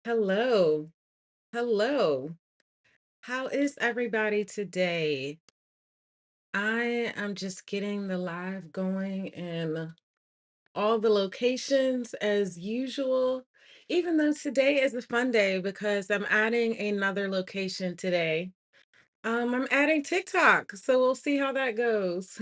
Hello. Hello. How is everybody today? I am just getting the live going in all the locations as usual, even though today is a fun day because I'm adding another location today. I'm adding TikTok, so we'll see how that goes.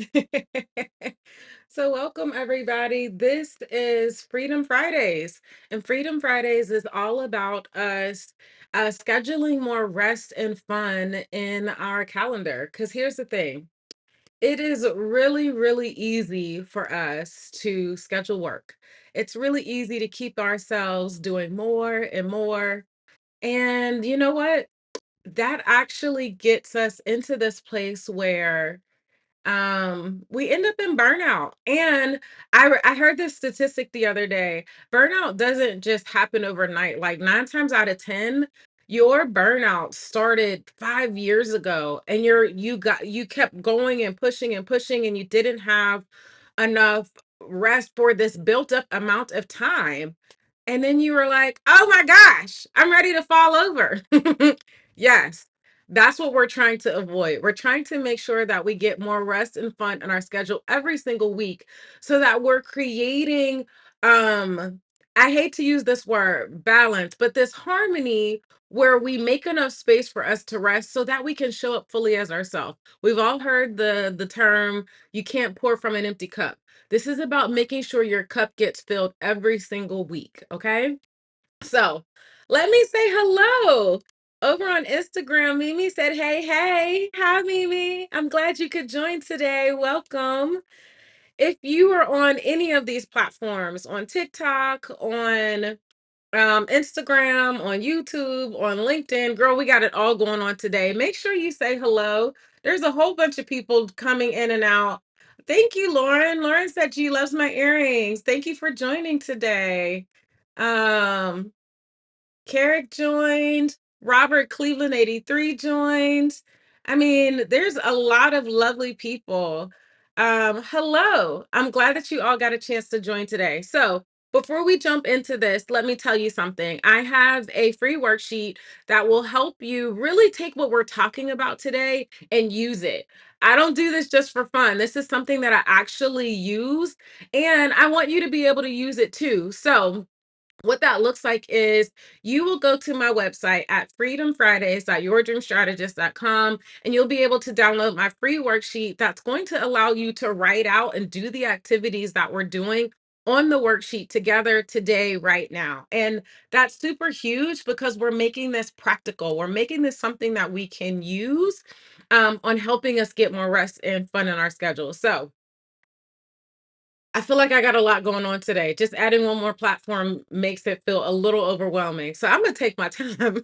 So, welcome everybody. This is Freedom Fridays, and Freedom Fridays is all about us scheduling more rest and fun in our calendar. Because here's the thing, it is really, really easy for us to schedule work. It's really easy to keep ourselves doing more and more. And you know what? That actually gets us into this place where we end up in burnout. And I heard this statistic the other day. Burnout doesn't just happen overnight. Like 9 times out of 10, your burnout started 5 years ago and you kept going and pushing and you didn't have enough rest for this built up amount of time. And then you were like, "Oh my gosh, I'm ready to fall over." Yes, that's what we're trying to avoid. We're trying to make sure that we get more rest and fun in our schedule every single week so that we're creating I hate to use this word balance, but this harmony where we make enough space for us to rest so that we can show up fully as ourselves. We've all heard the term you can't pour from an empty cup. This is about making sure your cup gets filled every single week, okay? So, let me say hello. Over on Instagram, Mimi said, "Hey, hey. Hi, Mimi. I'm glad you could join today. Welcome." If you are on any of these platforms, on TikTok, on Instagram, on YouTube, on LinkedIn, girl, we got it all going on today. Make sure you say hello. There's a whole bunch of people coming in and out. Thank you, Lauren. Lauren said she loves my earrings. Thank you for joining today. Um, Carrick joined, Robert Cleveland 83 joined. I mean, there's a lot of lovely people. Hello. I'm glad that you all got a chance to join today. So, before we jump into this, let me tell you something. I have a free worksheet that will help you really take what we're talking about today and use it. I don't do this just for fun. This is something that I actually use, and I want you to be able to use it too. So, what that looks like is you will go to my website at freedomfridays.yourdreamstrategist.com and you'll be able to download my free worksheet that's going to allow you to write out and do the activities that we're doing on the worksheet together today, right now. And that's super huge because we're making this practical. We're making this something that we can use on helping us get more rest and fun in our schedule. So, I feel like I got a lot going on today. Just adding one more platform makes it feel a little overwhelming. So I'm gonna take my time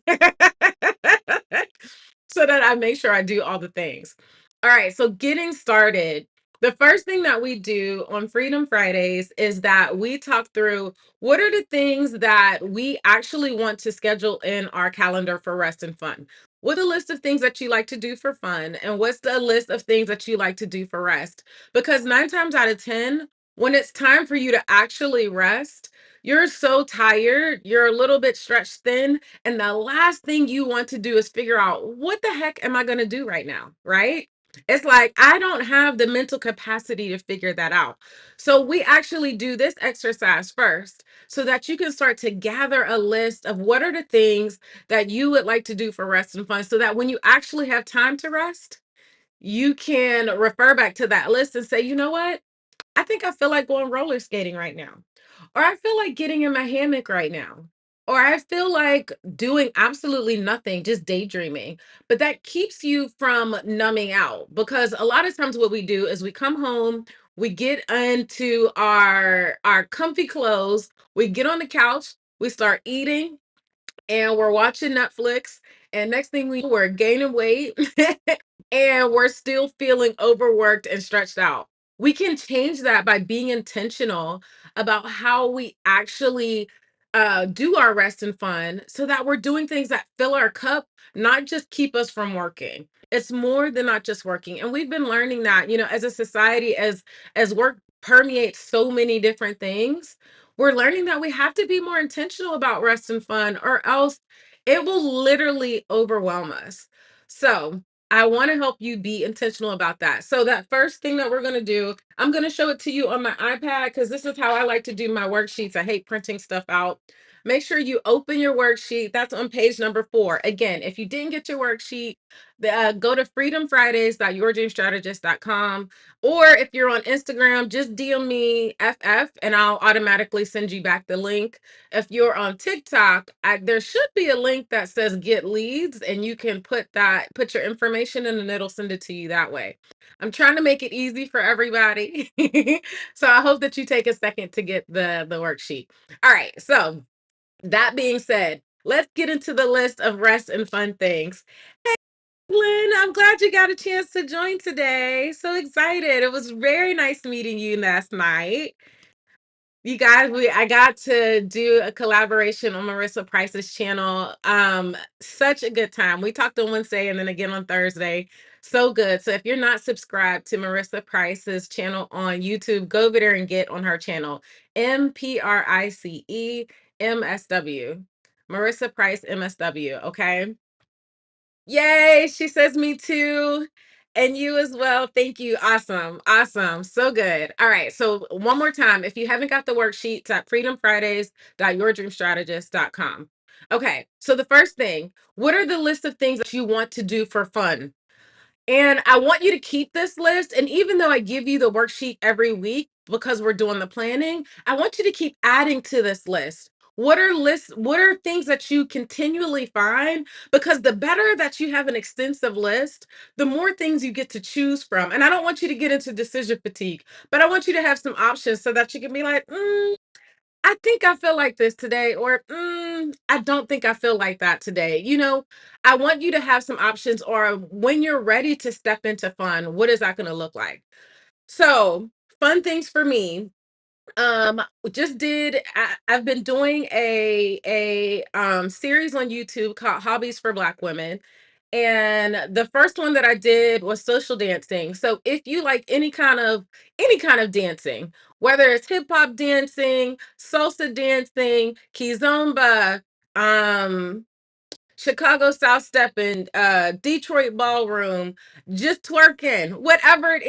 so that I make sure I do all the things. All right, so getting started. The first thing that we do on Freedom Fridays is that we talk through what are the things that we actually want to schedule in our calendar for rest and fun. What a list of things that you like to do for fun, and what's the list of things that you like to do for rest? Because 9 times out of 10, when it's time for you to actually rest, you're so tired, you're a little bit stretched thin, and the last thing you want to do is figure out what the heck am I going to do right now, right? It's like I don't have the mental capacity to figure that out. So we actually do this exercise first so that you can start to gather a list of what are the things that you would like to do for rest and fun so that when you actually have time to rest, you can refer back to that list and say, you know what? I think I feel like going roller skating right now. Or I feel like getting in my hammock right now. Or I feel like doing absolutely nothing, just daydreaming. But that keeps you from numbing out because a lot of times what we do is we come home, we get into our comfy clothes, we get on the couch, we start eating, and we're watching Netflix. And next thing we know, we're gaining weight and we're still feeling overworked and stretched out. We can change that by being intentional about how we actually do our rest and fun so that we're doing things that fill our cup, not just keep us from working. It's more than not just working. And we've been learning that, as a society, as work permeates so many different things, we're learning that we have to be more intentional about rest and fun, or else it will literally overwhelm us. So, I want to help you be intentional about that. So, that first thing that we're going to do, I'm going to show it to you on my iPad because this is how I like to do my worksheets. I hate printing stuff out. Make sure you open your worksheet. That's on page number 4. Again, if you didn't get your worksheet, go to freedomfridays.yourdreamstrategist.com, or if you're on Instagram, just DM me FF and I'll automatically send you back the link. If you're on TikTok, there should be a link that says get leads, and you can put your information in and it'll send it to you that way. I'm trying to make it easy for everybody. So I hope that you take a second to get the worksheet. All right. So that being said, let's get into the list of rest and fun things. Lynn, I'm glad you got a chance to join today. So excited. It was very nice meeting you last night. You guys, I got to do a collaboration on Marissa Price's channel. Such a good time. We talked on Wednesday and then again on Thursday. So good. So if you're not subscribed to Marissa Price's channel on YouTube, go over there and get on her channel. MPRICE MSW. Marissa Price MSW. Okay. Yay, she says me too. And you as well. Thank you. Awesome. Awesome. So good. All right. So one more time, if you haven't got the worksheets at freedomfridays.yourdreamstrategist.com. Okay. So the first thing, what are the list of things that you want to do for fun? And I want you to keep this list. And even though I give you the worksheet every week because we're doing the planning, I want you to keep adding to this list. What are things that you continually find? Because the better that you have an extensive list, the more things you get to choose from. And I don't want you to get into decision fatigue, but I want you to have some options so that you can be like, I think I feel like this today, or I don't think I feel like that today. I want you to have some options, or when you're ready to step into fun, what is that going to look like? So, fun things for me. I've been doing a series on YouTube called Hobbies for Black Women. And the first one that I did was social dancing. So if you like any kind of dancing, whether it's hip hop dancing, salsa dancing, kizomba, um, Chicago South Stepping, Detroit ballroom, just twerking, whatever it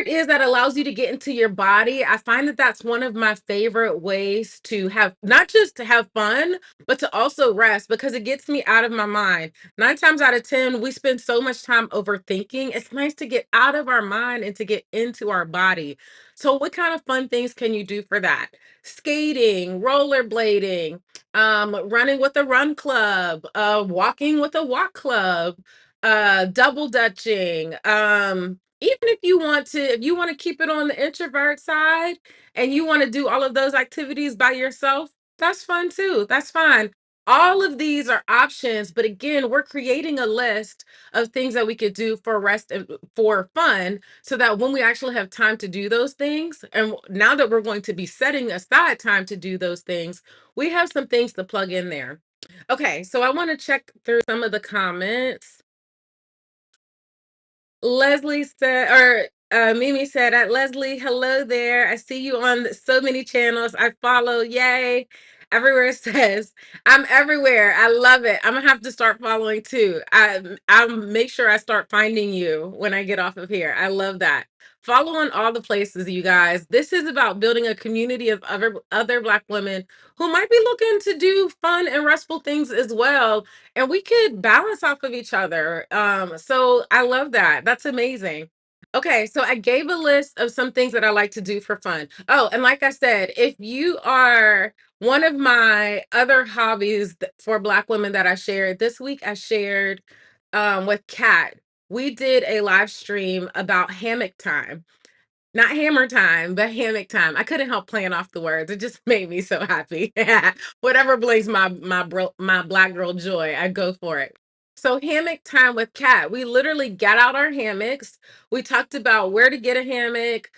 is that allows you to get into your body, I find that that's one of my favorite ways to have, not just to have fun, but to also rest, because it gets me out of my mind. 9 times out of 10, we spend so much time overthinking. It's nice to get out of our mind and to get into our body. So what kind of fun things can you do for that? Skating, rollerblading, running with a run club, walking with a walk club, double dutching, even if you want to keep it on the introvert side and you want to do all of those activities by yourself, that's fun too. That's fine. All of these are options, but again, we're creating a list of things that we could do for rest and for fun, so that when we actually have time to do those things, and now that we're going to be setting aside time to do those things, we have some things to plug in there. Okay, so I want to check through some of the comments. Leslie said, or Mimi said, Leslie, hello there. I see you on so many channels. I follow. Yay. Everywhere says, I'm everywhere. I love it. I'm gonna have to start following too. I'll make sure I start finding you when I get off of here. I love that. Follow on all the places, you guys. This is about building a community of other Black women who might be looking to do fun and restful things as well, and we could balance off of each other. So I love that. That's amazing. Okay, so I gave a list of some things that I like to do for fun. Oh, and like I said, if you are one of my other hobbies for Black women that I shared this week, I shared with Kat. We did a live stream about hammock time. Not hammer time, but hammock time. I couldn't help playing off the words. It just made me so happy. Whatever brings my Black girl joy, I go for it. So hammock time with Kat. We literally got out our hammocks. We talked about where to get a hammock,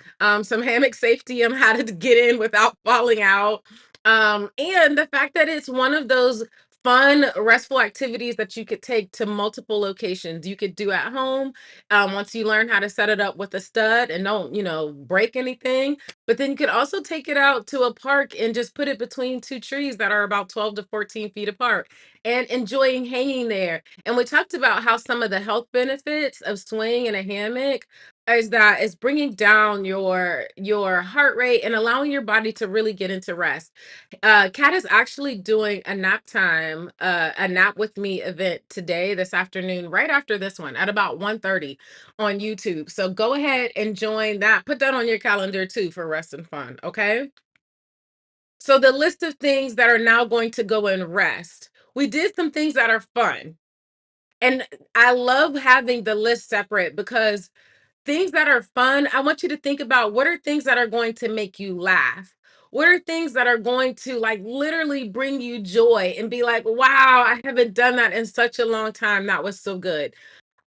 some hammock safety and how to get in without falling out. And the fact that it's one of those fun, restful activities that you could take to multiple locations. You could do at home once you learn how to set it up with a stud and don't, break anything. But then you could also take it out to a park and just put it between two trees that are about 12 to 14 feet apart and enjoying hanging there. And we talked about how some of the health benefits of swaying in a hammock is that it's bringing down your heart rate and allowing your body to really get into rest. Kat is actually doing a nap with me event today, this afternoon, right after this one at about 1:30 on YouTube. So go ahead and join that. Put that on your calendar too for rest and fun. Okay. So the list of things that are now going to go in rest. We did some things that are fun. And I love having the list separate because things that are fun, I want you to think about what are things that are going to make you laugh? What are things that are going to like literally bring you joy and be like, wow, I haven't done that in such a long time. That was so good.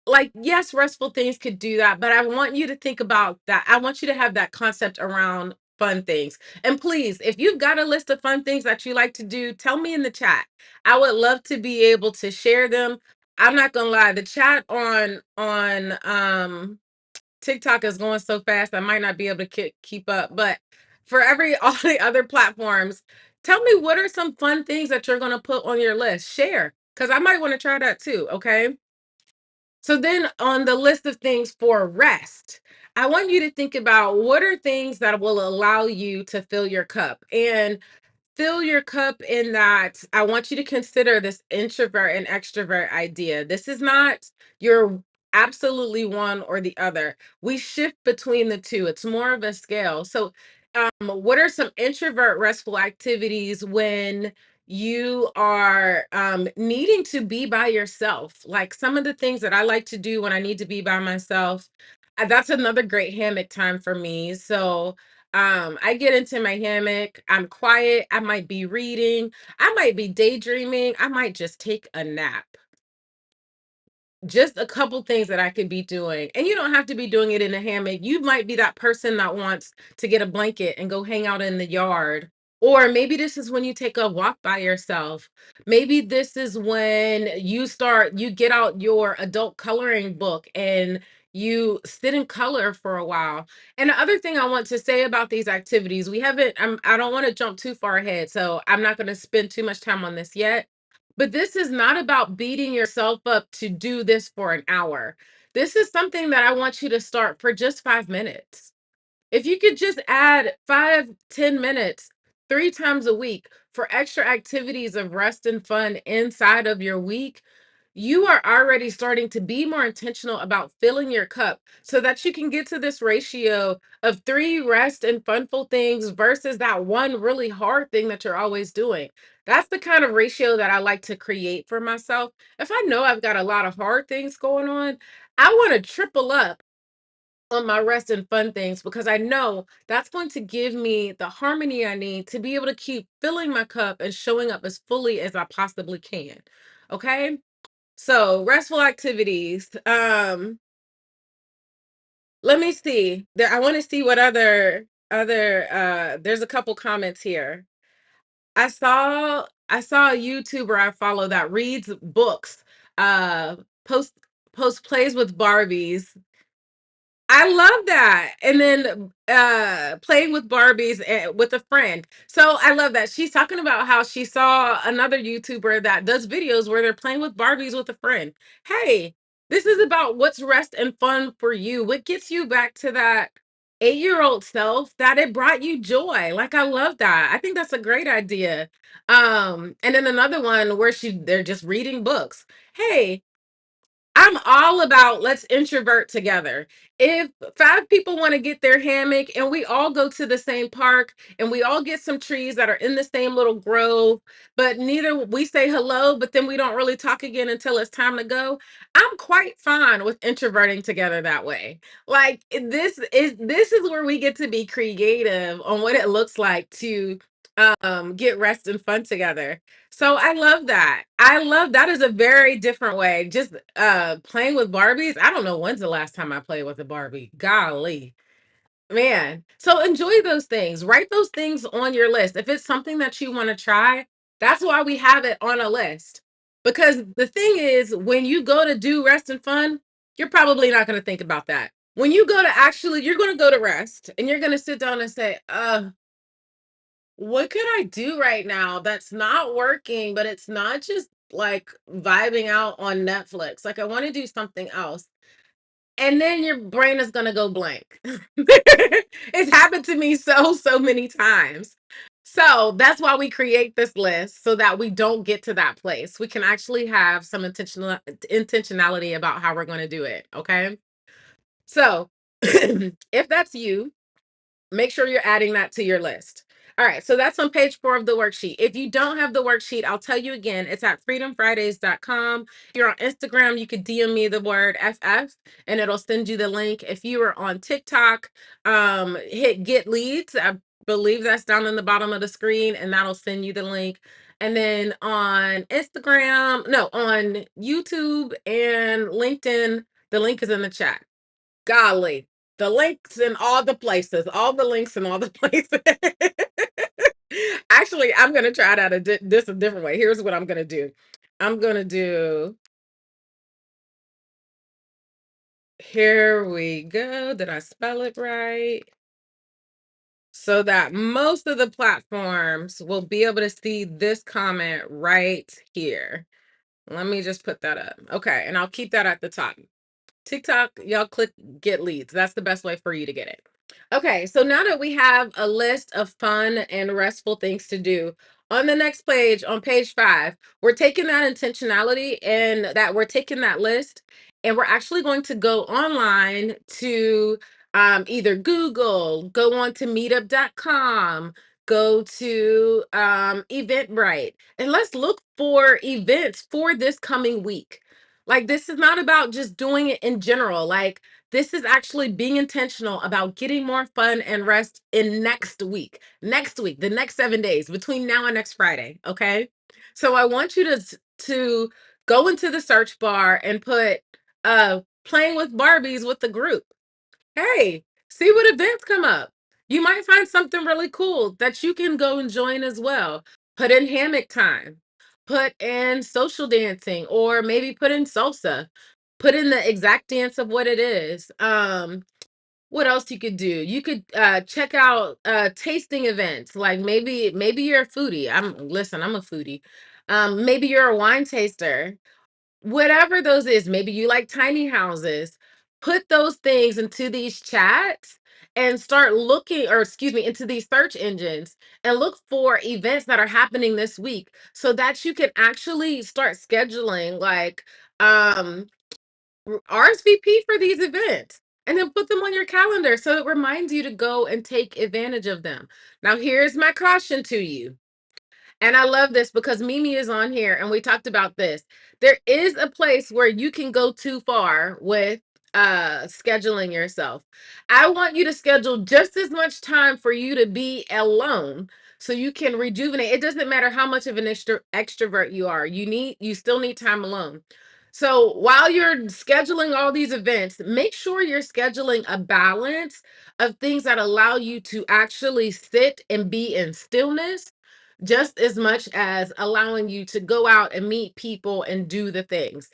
Like, yes, restful things could do that, but I want you to think about that. I want you to have that concept around fun things. And please, if you've got a list of fun things that you like to do, tell me in the chat. I would love to be able to share them. I'm not gonna lie, the chat on TikTok is going so fast, I might not be able to keep up. But for every all the other platforms, tell me what are some fun things that you're gonna put on your list. Share, because I might want to try that too. Okay. So then on the list of things for rest, I want you to think about what are things that will allow you to fill your cup. And fill your cup in that I want you to consider this introvert and extrovert idea. This is not your absolutely one or the other. We shift between the two. It's more of a scale. So, what are some introvert restful activities when you are needing to be by yourself? Like some of the things that I like to do when I need to be by myself. That's another great hammock time for me. So, I get into my hammock, I'm quiet, I might be reading, I might be daydreaming, I might just take a nap. Just a couple things that I could be doing. And you don't have to be doing it in a hammock. You might be that person that wants to get a blanket and go hang out in the yard. Or maybe this is when you take a walk by yourself. Maybe this is when you get out your adult coloring book and you sit in color for a while. And the other thing I want to say about these activities, I don't want to jump too far ahead. So I'm not going to spend too much time on this yet, but this is not about beating yourself up to do this for an hour. This is something that I want you to start for just 5 minutes. If you could just add 5, 10 minutes 3 times a week for extra activities of rest and fun inside of your week, you are already starting to be more intentional about filling your cup so that you can get to this ratio of three rest and funful things versus that one really hard thing that you're always doing. That's the kind of ratio that I like to create for myself. If I know I've got a lot of hard things going on, I want to triple up on my rest and fun things because I know that's going to give me the harmony I need to be able to keep filling my cup and showing up as fully as I possibly can. Okay? So, restful activities. Let me see. There I want to see what other there's a couple comments here. I saw a YouTuber I follow that reads books, uh post post plays with Barbies. I love that. And then playing with Barbies with a friend. So I love that. She's talking about how she saw another YouTuber that does videos where they're playing with Barbies with a friend. Hey, this is about what's rest and fun for you. What gets you back to that 8-year-old self that it brought you joy. Like I love that. I think that's a great idea. And then another one where they're just reading books. Hey, I'm all about let's introvert together. If 5 people want to get their hammock and we all go to the same park and we all get some trees that are in the same little grove, but neither we say hello, but then we don't really talk again until it's time to go. I'm quite fine with introverting together that way. Like this is where we get to be creative on what it looks like to get rest and fun together. So I love that. I love that is a very different way. Just playing with Barbies. I don't know when's the last time I played with a Barbie. Golly. Man. So enjoy those things. Write those things on your list. If it's something that you want to try, That's why we have it on a list. Because the thing is, when you go to do rest and fun, you're probably not going to think about that. When you go to actually, you're going to go to rest and you're going to sit down and say, what could I do right now that's not working, but it's not just like vibing out on Netflix? Like, I want to do something else. And then your brain is going to go blank. It's happened to me so many times. So that's why we create this list so that we don't get to that place. We can actually have some intentionality about how we're going to do it. Okay. So if that's you, make sure you're adding that to your list. All right, so that's on page 4 of the worksheet. If you don't have the worksheet, I'll tell you again, it's at freedomfridays.com. If you're on Instagram, you could DM me the word FF and it'll send you the link. If you are on TikTok, hit get leads. I believe that's down in the bottom of the screen and that'll send you the link. And then on Instagram, no, on YouTube and LinkedIn, the link is in the chat. Golly, the links in all the places, all the links in all the places. Actually, I'm gonna try it out this a different way. Here's what I'm gonna do. I'm gonna do. Here we go. Did I spell it right? So that most of the platforms will be able to see this comment right here. Let me just put that up. Okay, and I'll keep that at the top. TikTok, y'all click get leads. That's the best way for you to get it. Okay, so now that we have a list of fun and restful things to do, on the next page, on page 5, we're taking that intentionality and that we're taking that list and we're actually going to go online to either Google, go on to meetup.com, go to Eventbrite, and let's look for events for this coming week. Like, this is not about just doing it in general. Like, this is actually being intentional about getting more fun and rest in next week, the next 7 days between now and next Friday. Okay. So I want you to go into the search bar and put playing with Barbies with the group. Hey, see what events come up. You might find something really cool that you can go and join as well. Put in hammock time, put in social dancing, or maybe put in salsa. Put in the exact dance of what it is. What else you could do? You could check out tasting events. Like maybe you're a foodie. I'm a foodie. Maybe you're a wine taster. Whatever those is, maybe you like tiny houses. Put those things into these chats and start looking, or excuse me, into these search engines and look for events that are happening this week so that you can actually start scheduling like um RSVP for these events and then put them on your calendar so it reminds you to go and take advantage of them. Now, here's my caution to you. And I love this because Mimi is on here and we talked about this. There is a place where you can go too far with scheduling yourself. I want you to schedule just as much time for you to be alone so you can rejuvenate. It doesn't matter how much of an extrovert you are. You still need time alone. So while you're scheduling all these events, make sure you're scheduling a balance of things that allow you to actually sit and be in stillness just as much as allowing you to go out and meet people and do the things.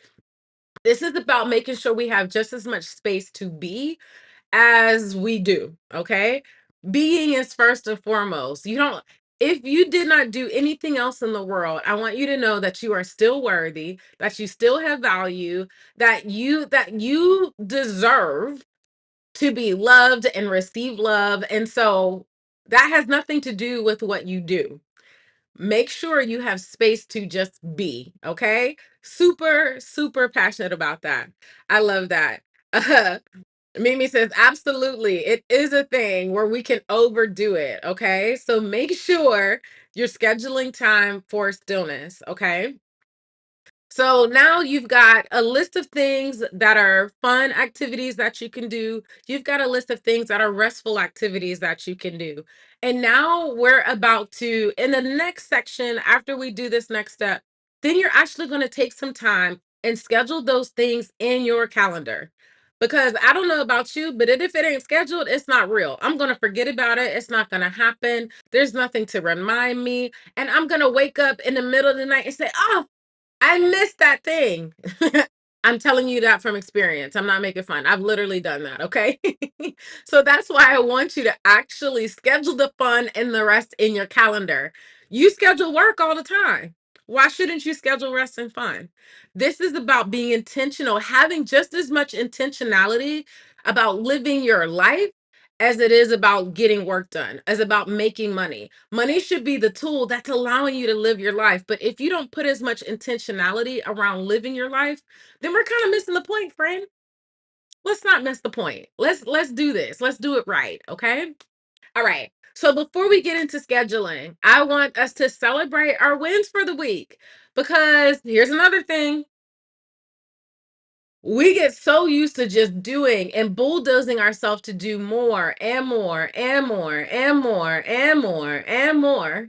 This is about making sure we have just as much space to be as we do. Okay. Being is first and foremost. You don't, if you did not do anything else in the world, I want you to know that you are still worthy, that you still have value, that you deserve to be loved and receive love. And so that has nothing to do with what you do. Make sure you have space to just be, okay? Super passionate about that. I love that. Mimi says, absolutely. It is a thing where we can overdo it, okay? So make sure you're scheduling time for stillness, okay? So now you've got a list of things that are fun activities that you can do. You've got a list of things that are restful activities that you can do. And now we're about to, in the next section, after we do this next step, then you're actually going to take some time and schedule those things in your calendar. Because I don't know about you, but if it ain't scheduled, it's not real. I'm going to forget about it. It's not going to happen. There's nothing to remind me. And I'm going to wake up in the middle of the night and say, oh, I missed that thing. I'm telling you that from experience. I'm not making fun. I've literally done that. Okay. So that's why I want you to actually schedule the fun and the rest in your calendar. You schedule work all the time. Why shouldn't you schedule rest and fun? This is about being intentional, having just as much intentionality about living your life as it is about getting work done, as about making money. Money should be the tool that's allowing you to live your life. But if you don't put as much intentionality around living your life, then we're kind of missing the point, friend. Let's not miss the point. Let's do this. Let's do it right, okay? All right. So before we get into scheduling, I want us to celebrate our wins for the week because here's another thing. We get so used to just doing and bulldozing ourselves to do more and more and more and more and more and more.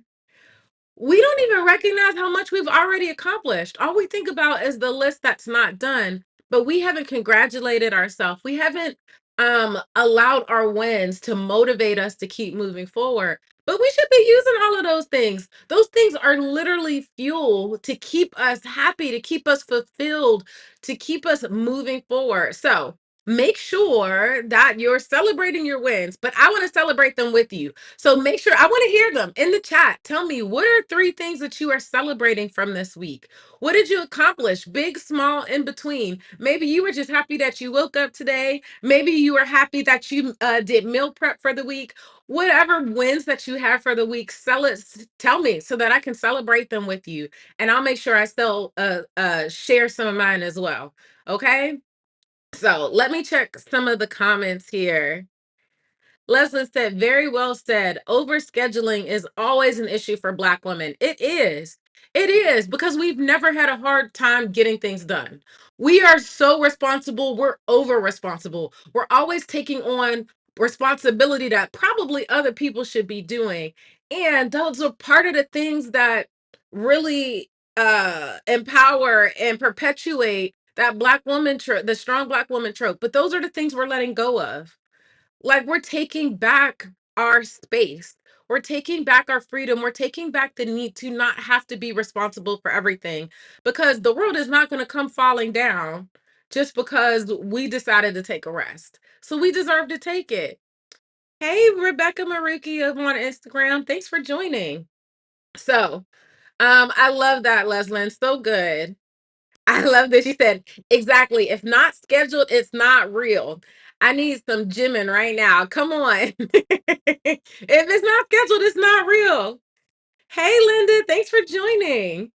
We don't even recognize how much we've already accomplished. All we think about is the list that's not done, but we haven't congratulated ourselves. We haven't allowed our wins to motivate us to keep moving forward. But we should be using all of those things. Those things are literally fuel to keep us happy, to keep us fulfilled, to keep us moving forward. So make sure that you're celebrating your wins, but I want to celebrate them with you. So make sure I want to hear them in the chat. Tell me, what are three things that you are celebrating from this week? What did you accomplish? Big, small, in between. Maybe you were just happy that you woke up today. Maybe you were happy that you did meal prep for the week. Whatever wins that you have for the week, tell me so that I can celebrate them with you. And I'll make sure I still share some of mine as well. Okay. So let me check some of the comments here. Leslie said, very well said. Overscheduling is always an issue for Black women. It is. It is because we've never had a hard time getting things done. We are so responsible. We're over responsible. We're always taking on responsibility that probably other people should be doing. And those are part of the things that really empower and perpetuate that Black woman trope, the strong Black woman trope. But those are the things we're letting go of. Like, we're taking back our space. We're taking back our freedom. We're taking back the need to not have to be responsible for everything because the world is not going to come falling down just because we decided to take a rest. So we deserve to take it. Hey, Rebecca Maruki of on Instagram. Thanks for joining. So, I love that, Leslyn. So good. I love that she said, exactly. If not scheduled, it's not real. I need some gymming right now. Come on. If it's not scheduled, it's not real. Hey, Linda, thanks for joining.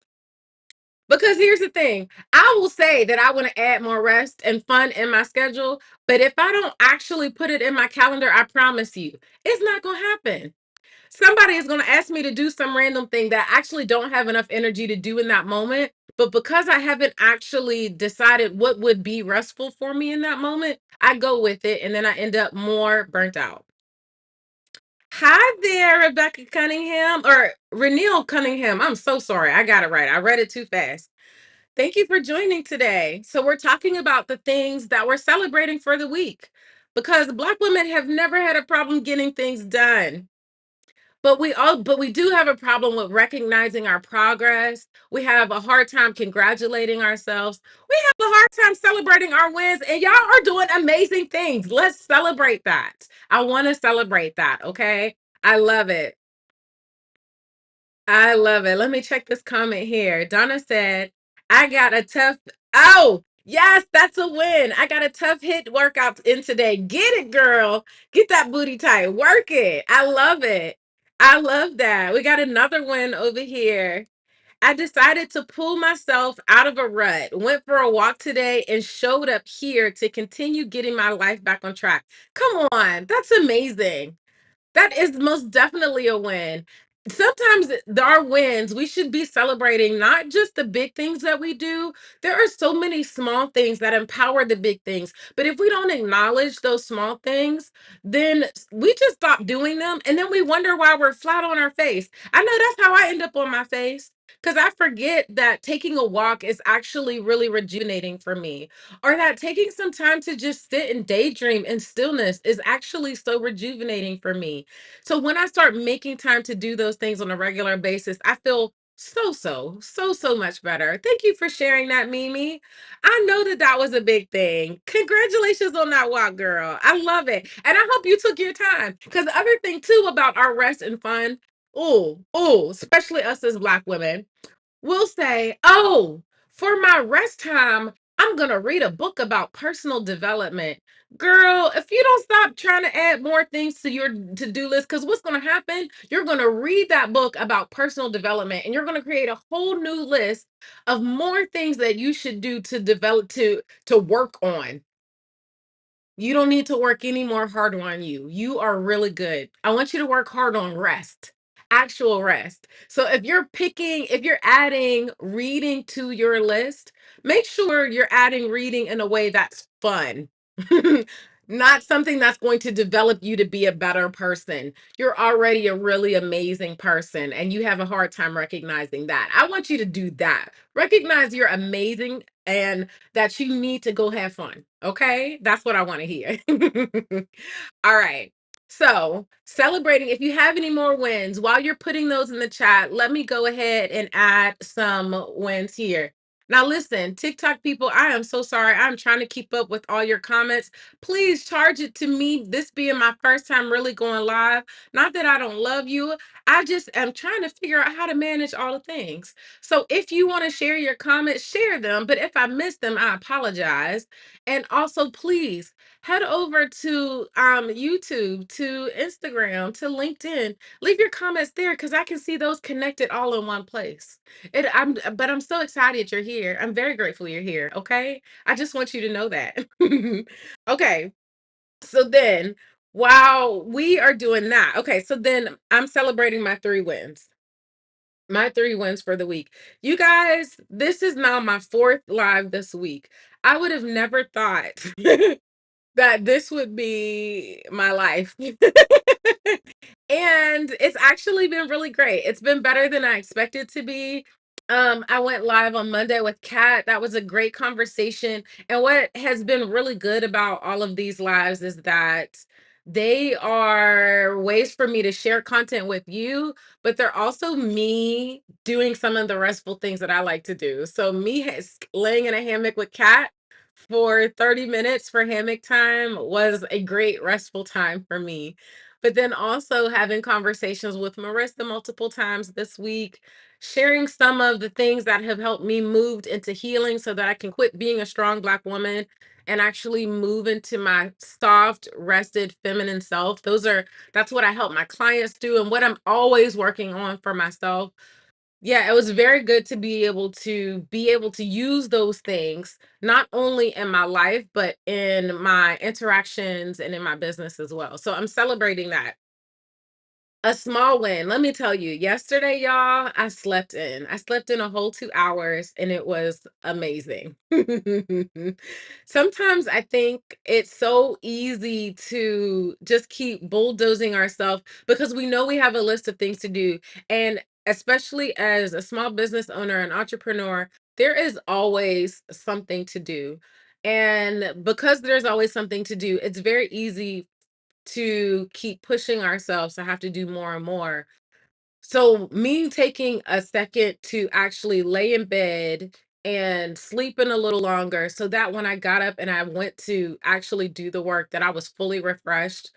Because here's the thing, I will say that I want to add more rest and fun in my schedule, but if I don't actually put it in my calendar, I promise you, it's not going to happen. Somebody is going to ask me to do some random thing that I actually don't have enough energy to do in that moment. But because I haven't actually decided what would be restful for me in that moment, I go with it and then I end up more burnt out. Hi there, Rebecca Cunningham or Renil Cunningham. I'm so sorry. I got it right. I read it too fast. Thank you for joining today. So, we're talking about the things that we're celebrating for the week because Black women have never had a problem getting things done. But we do have a problem with recognizing our progress. We have a hard time congratulating ourselves. We have a hard time celebrating our wins, and y'all are doing amazing things. Let's celebrate that. I want to celebrate that, okay? I love it. I love it. Let me check this comment here. Donna said, I got a tough, oh, yes, that's a win. I got a tough hit workout in today. Get it, girl. Get that booty tight. Work it. I love it. I love that. We got another win over here. I decided to pull myself out of a rut, went for a walk today, and showed up here to continue getting my life back on track. Come on. That's amazing. That is most definitely a win. Sometimes our wins, we should be celebrating not just the big things that we do. There are so many small things that empower the big things. But if we don't acknowledge those small things, then we just stop doing them. And then we wonder why we're flat on our face. I know that's how I end up on my face. Because I forget that taking a walk is actually really rejuvenating for me, or that taking some time to just sit and daydream in stillness is actually so rejuvenating for me. So when I start making time to do those things on a regular basis, I feel so much better. Thank you for sharing that, Mimi. I know that that was a big thing. Congratulations on that walk, girl. I love it. And I hope you took your time. Because the other thing, too, about our rest and fun, especially us as Black women, we'll say, oh, for my rest time, I'm going to read a book about personal development. Girl, if you don't stop trying to add more things to your to do list, because what's going to happen? You're going to read that book about personal development and you're going to create a whole new list of more things that you should do to develop to work on. You don't need to work any more hard on you. You are really good. I want you to work hard on rest, actual rest. So if you're adding reading to your list, make sure you're adding reading in a way that's fun. Not something that's going to develop you to be a better person. You're already a really amazing person and you have a hard time recognizing that. I want you to do that. Recognize you're amazing and that you need to go have fun. Okay? That's what I want to hear. All right. So, celebrating, if you have any more wins, while you're putting those in the chat, let me go ahead and add some wins here. Now, listen, TikTok people, I am so sorry. I'm trying to keep up with all your comments. Please charge it to me. This being my first time really going live. Not that I don't love you. I just am trying to figure out how to manage all the things. So if you want to share your comments, share them. But if I miss them, I apologize. And also, please head over to YouTube, to Instagram, to LinkedIn. Leave your comments there because I can see those connected all in one place. But I'm so excited you're here. I'm very grateful you're here. Okay, I just want you to know that. Okay, so then while we are doing that, okay, so then I'm celebrating my 3 wins. My 3 wins for the week. You guys, this is now my fourth live this week. I would have never thought that this would be my life. And it's actually been really great. It's been better than I expected to be. I went live on Monday with Kat. That was a great conversation. And what has been really good about all of these lives is that they are ways for me to share content with you, but they're also me doing some of the restful things that I like to do. So laying in a hammock with Kat for 30 minutes for hammock time was a great restful time for me. But then also having conversations with Marissa multiple times this week, sharing some of the things that have helped me moved into healing so that I can quit being a strong Black woman and actually move into my soft, rested, feminine self. That's what I help my clients do and what I'm always working on for myself. Yeah, it was very good to be able to use those things not only in my life but in my interactions and in my business as well. So I'm celebrating that. A small win. Let me tell you, yesterday, y'all, I slept in. I slept in a whole 2 hours and it was amazing. Sometimes I think it's so easy to just keep bulldozing ourselves because we know we have a list of things to do. And especially as a small business owner and entrepreneur, there is always something to do. And because there's always something to do, it's very easy to keep pushing ourselves to have to do more and more. So, me taking a second to actually lay in bed and sleep in a little longer so that when I got up and I went to actually do the work that I was fully refreshed.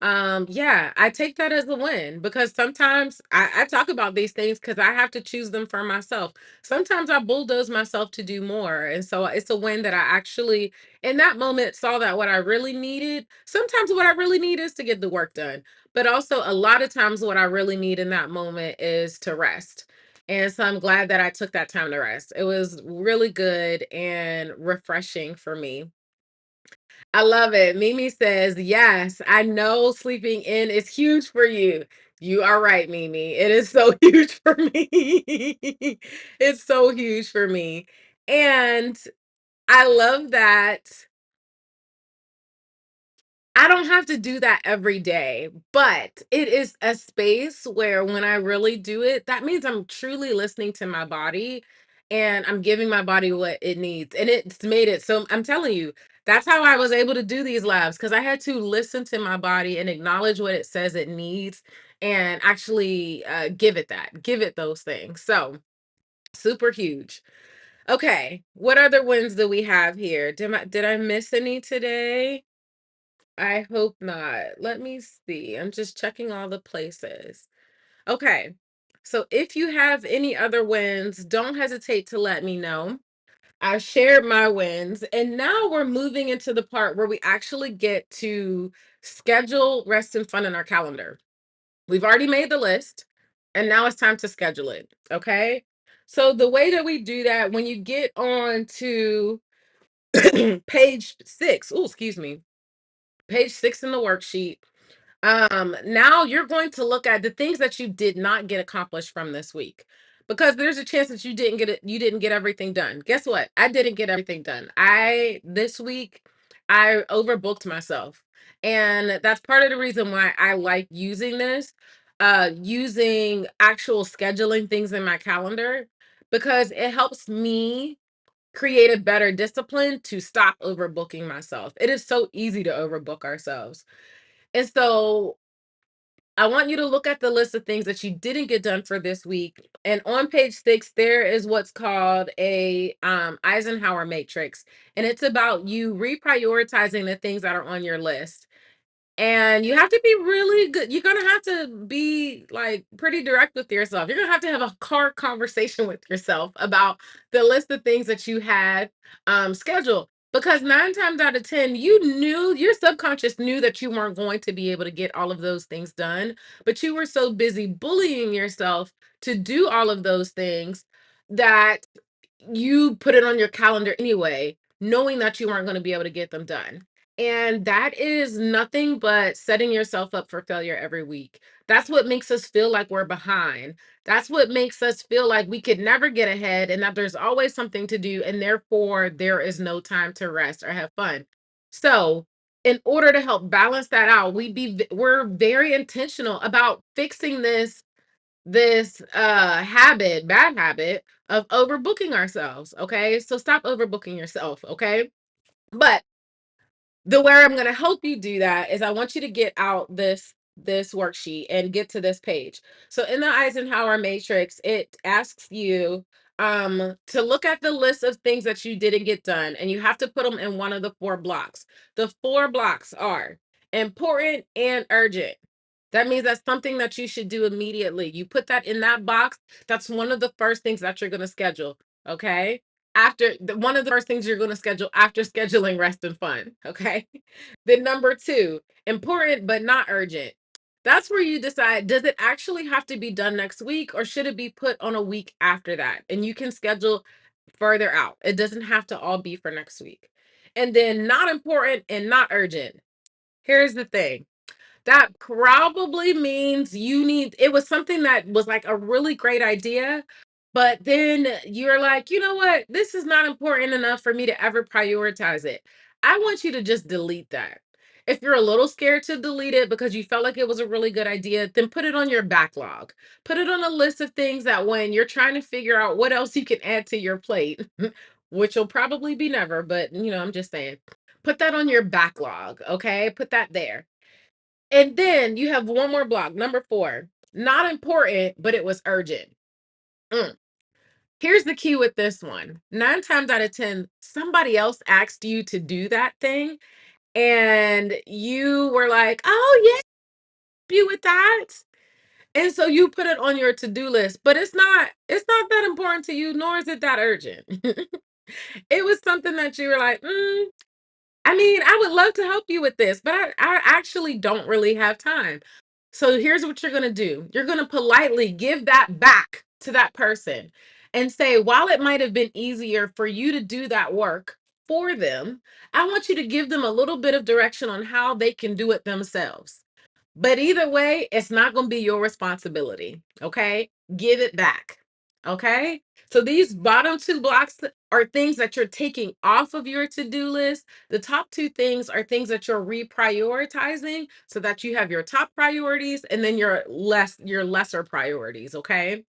Yeah, I take that as a win because sometimes I talk about these things because I have to choose them for myself. Sometimes I bulldoze myself to do more. And so it's a win that I actually, in that moment, saw that what I really needed. Sometimes what I really need is to get the work done. But also, a lot of times, what I really need in that moment is to rest. And so I'm glad that I took that time to rest. It was really good and refreshing for me. I love it. Mimi says, yes, I know sleeping in is huge for you. You are right, Mimi. It is so huge for me. It's so huge for me. And I love that I don't have to do that every day, but it is a space where when I really do it, that means I'm truly listening to my body and I'm giving my body what it needs. And it's made it so I'm telling you, that's how I was able to do these labs because I had to listen to my body and acknowledge what it says it needs and actually give it that, give it those things. So, super huge. Okay, what other wins do we have here? Did I miss any today? I hope not. Let me see. I'm just checking all the places. Okay. So if you have any other wins, don't hesitate to let me know. I shared my wins, and now we're moving into the part where we actually get to schedule rest and fun in our calendar. We've already made the list, and now it's time to schedule it. Okay. So the way that we do that, when you get on to page 6, oh, excuse me, page 6 in the worksheet, now you're going to look at the things that you did not get accomplished from this week, because there's a chance that you didn't get everything done. Guess what? I didn't get everything done. I This week I overbooked myself, and that's part of the reason why I like using this, using actual scheduling things in my calendar, because it helps me create a better discipline to stop overbooking myself. It is so easy to overbook ourselves. And so I want you to look at the list of things that you didn't get done for this week. And on page 6, there is what's called a Eisenhower matrix. And it's about you reprioritizing the things that are on your list. And you have to be really good. You're going to have to be like pretty direct with yourself. You're going to have a hard conversation with yourself about the list of things that you had scheduled. Because 9 times out of 10, your subconscious knew that you weren't going to be able to get all of those things done. But you were so busy bullying yourself to do all of those things that you put it on your calendar anyway, knowing that you weren't going to be able to get them done. And that is nothing but setting yourself up for failure every week. That's what makes us feel like we're behind. That's what makes us feel like we could never get ahead and that there's always something to do, and therefore there is no time to rest or have fun. So, in order to help balance that out, we're very intentional about fixing this bad habit of overbooking ourselves. Okay, so stop overbooking yourself. Okay, but the way I'm going to help you do that is I want you to get out this worksheet and get to this page. So in the Eisenhower matrix, it asks you to look at the list of things that you didn't get done, and you have to put them in one of the 4 blocks. The 4 blocks are important and urgent. That means that's something that you should do immediately. You put that in that box. That's one of the first things that you're going to schedule. Okay, one of the first things you're going to schedule after scheduling rest and fun. Okay. Then number 2, important but not urgent. That's where you decide, does it actually have to be done next week or should it be put on a week after that? And you can schedule further out. It doesn't have to all be for next week. And then not important and not urgent. Here's the thing, that probably means it was something that was like a really great idea, but then you're like, you know what? This is not important enough for me to ever prioritize it. I want you to just delete that. If you're a little scared to delete it because you felt like it was a really good idea, then put it on your backlog. Put it on a list of things that when you're trying to figure out what else you can add to your plate, which will probably be never, but I'm just saying, put that on your backlog. Okay. Put that there. And then you have one more block, number 4. Not important, but it was urgent. Mm. Here's the key with this one. 9 times out of 10, somebody else asked you to do that thing, and you were like, "Oh, yeah, you with that." And so you put it on your to-do list, but it's not that important to you, nor is it that urgent. It was something that you were like, I mean, I would love to help you with this, but I actually don't really have time. So here's what you're going to do, you're going to politely give that back to that person and say, while it might have been easier for you to do that work for them, I want you to give them a little bit of direction on how they can do it themselves. But either way, it's not going to be your responsibility. Okay. Give it back. Okay. So these bottom 2 blocks are things that you're taking off of your to-do list. The top two things are things that you're reprioritizing so that you have your top priorities and then your lesser priorities, okay?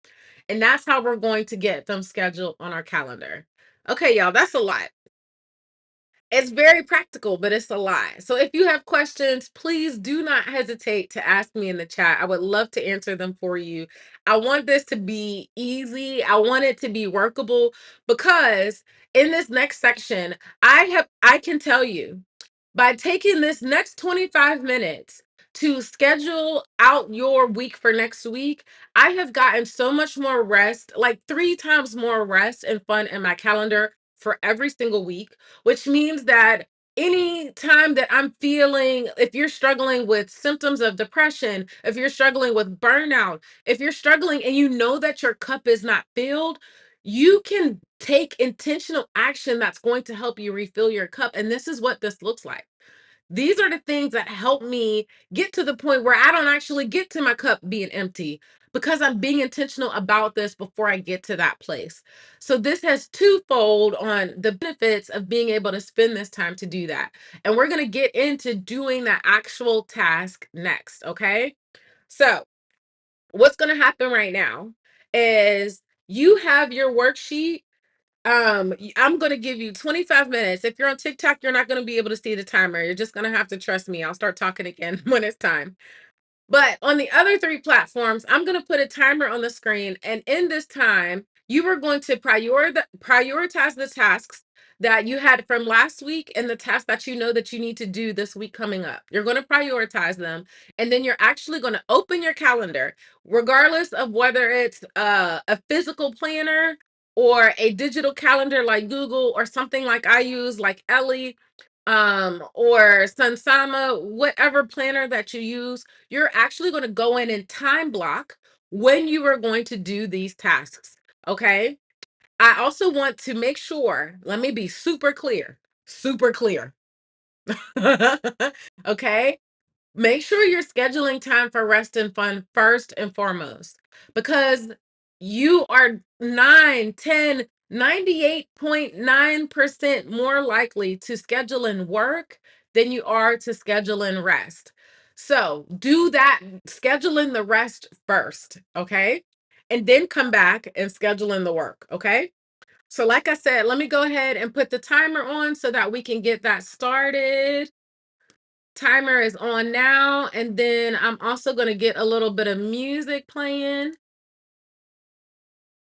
And that's how we're going to get them scheduled on our calendar. Okay, y'all, that's a lot. It's very practical, but it's a lot. So if you have questions, please do not hesitate to ask me in the chat. I would love to answer them for you. I want this to be easy. I want it to be workable because in this next section, I can tell you by taking this next 25 minutes to schedule out your week for next week, I have gotten so much more rest, like 3 times more rest and fun in my calendar for every single week, which means that any time that I'm feeling, if you're struggling with symptoms of depression, if you're struggling with burnout, if you're struggling and you know that your cup is not filled, you can take intentional action that's going to help you refill your cup. And this is what this looks like. These are the things that help me get to the point where I don't actually get to my cup being empty because I'm being intentional about this before I get to that place. So this has twofold on the benefits of being able to spend this time to do that. And we're going to get into doing that actual task next, okay? So, what's going to happen right now is you have your worksheet. I'm going to give you 25 minutes. If you're on TikTok, you're not going to be able to see the timer. You're just going to have to trust me. I'll start talking again when it's time. But on the other 3 platforms, I'm going to put a timer on the screen. And in this time, you are going to prioritize the tasks that you had from last week and the tasks that you know that you need to do this week coming up. You're going to prioritize them. And then you're actually going to open your calendar, regardless of whether it's a physical planner or a digital calendar like Google or something like I use, like Ellie or Sunsama, whatever planner that you use, you're actually going to go in and time block when you are going to do these tasks. Okay. I also want to make sure, let me be super clear, super clear. Okay. Make sure you're scheduling time for rest and fun first and foremost because you are 98.9% more likely to schedule in work than you are to schedule in rest. So do that, schedule in the rest first, okay? And then come back and schedule in the work, okay? So, like I said, let me go ahead and put the timer on so that we can get that started. Timer is on now, and then I'm also going to get a little bit of music playing.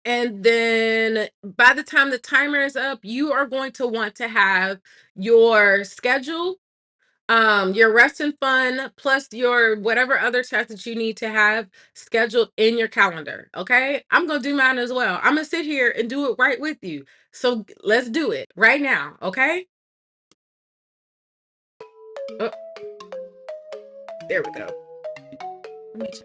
And then by the time the timer is up, you are going to want to have your schedule, your rest and fun, plus your whatever other tasks that you need to have scheduled in your calendar. Okay. I'm going to do mine as well. I'm going to sit here and do it right with you. So let's do it right now. Okay. Oh, there we go. Let me check.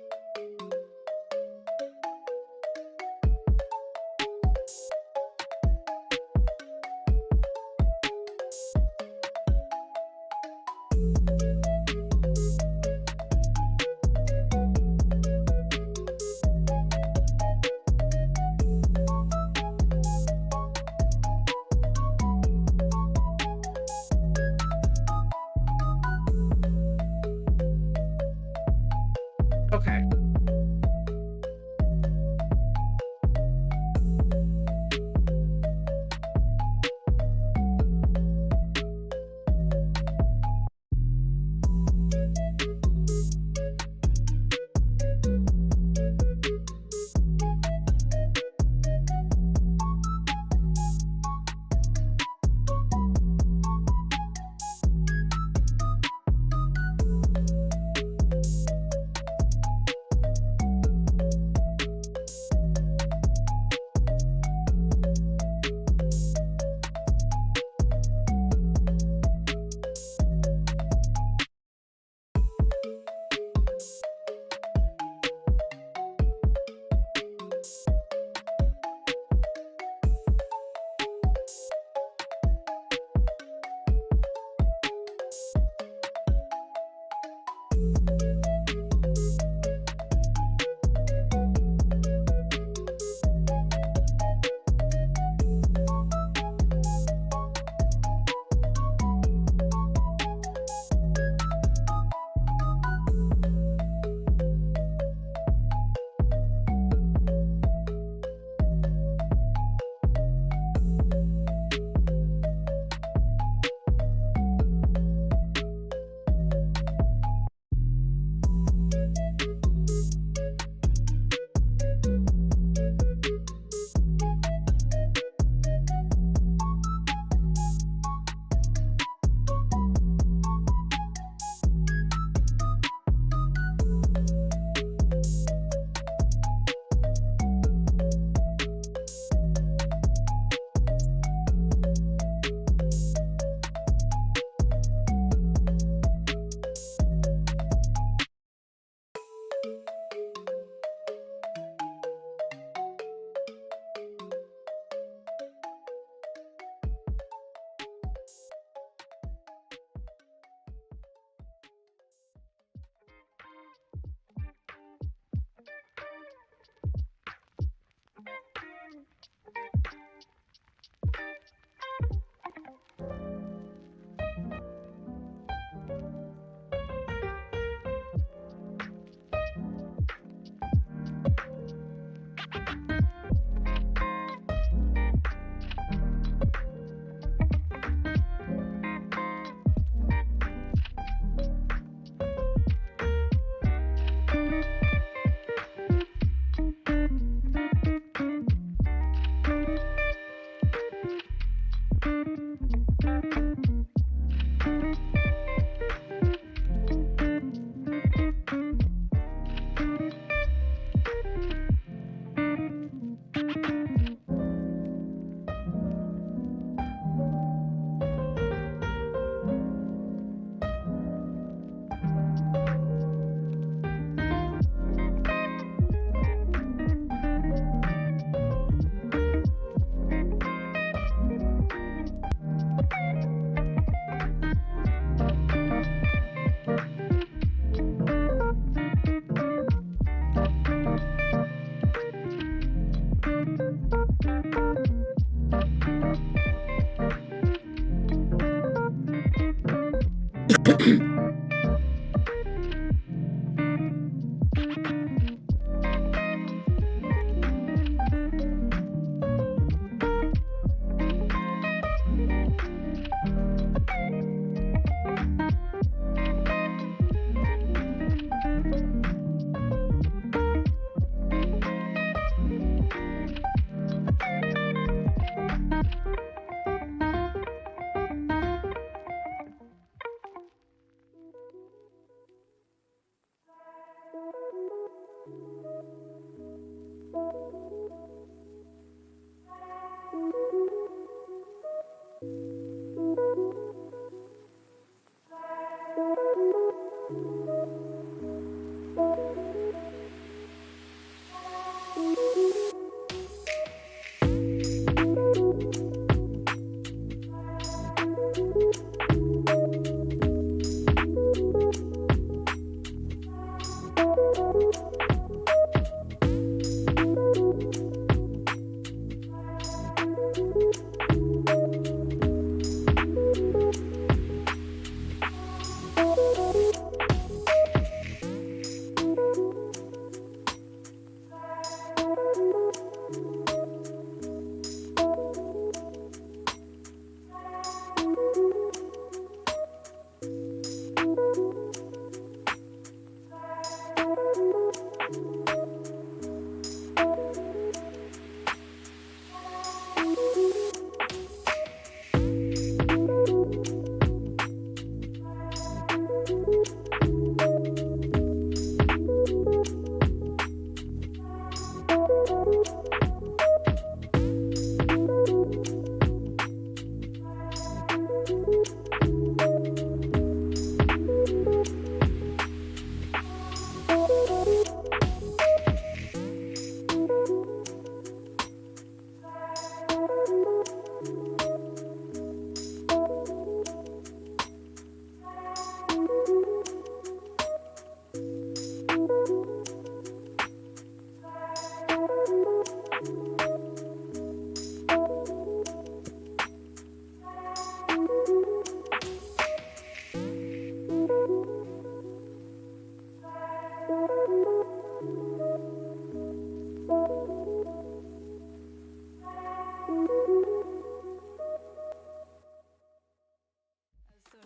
Okay. So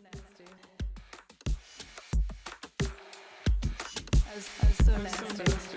nasty. So nasty.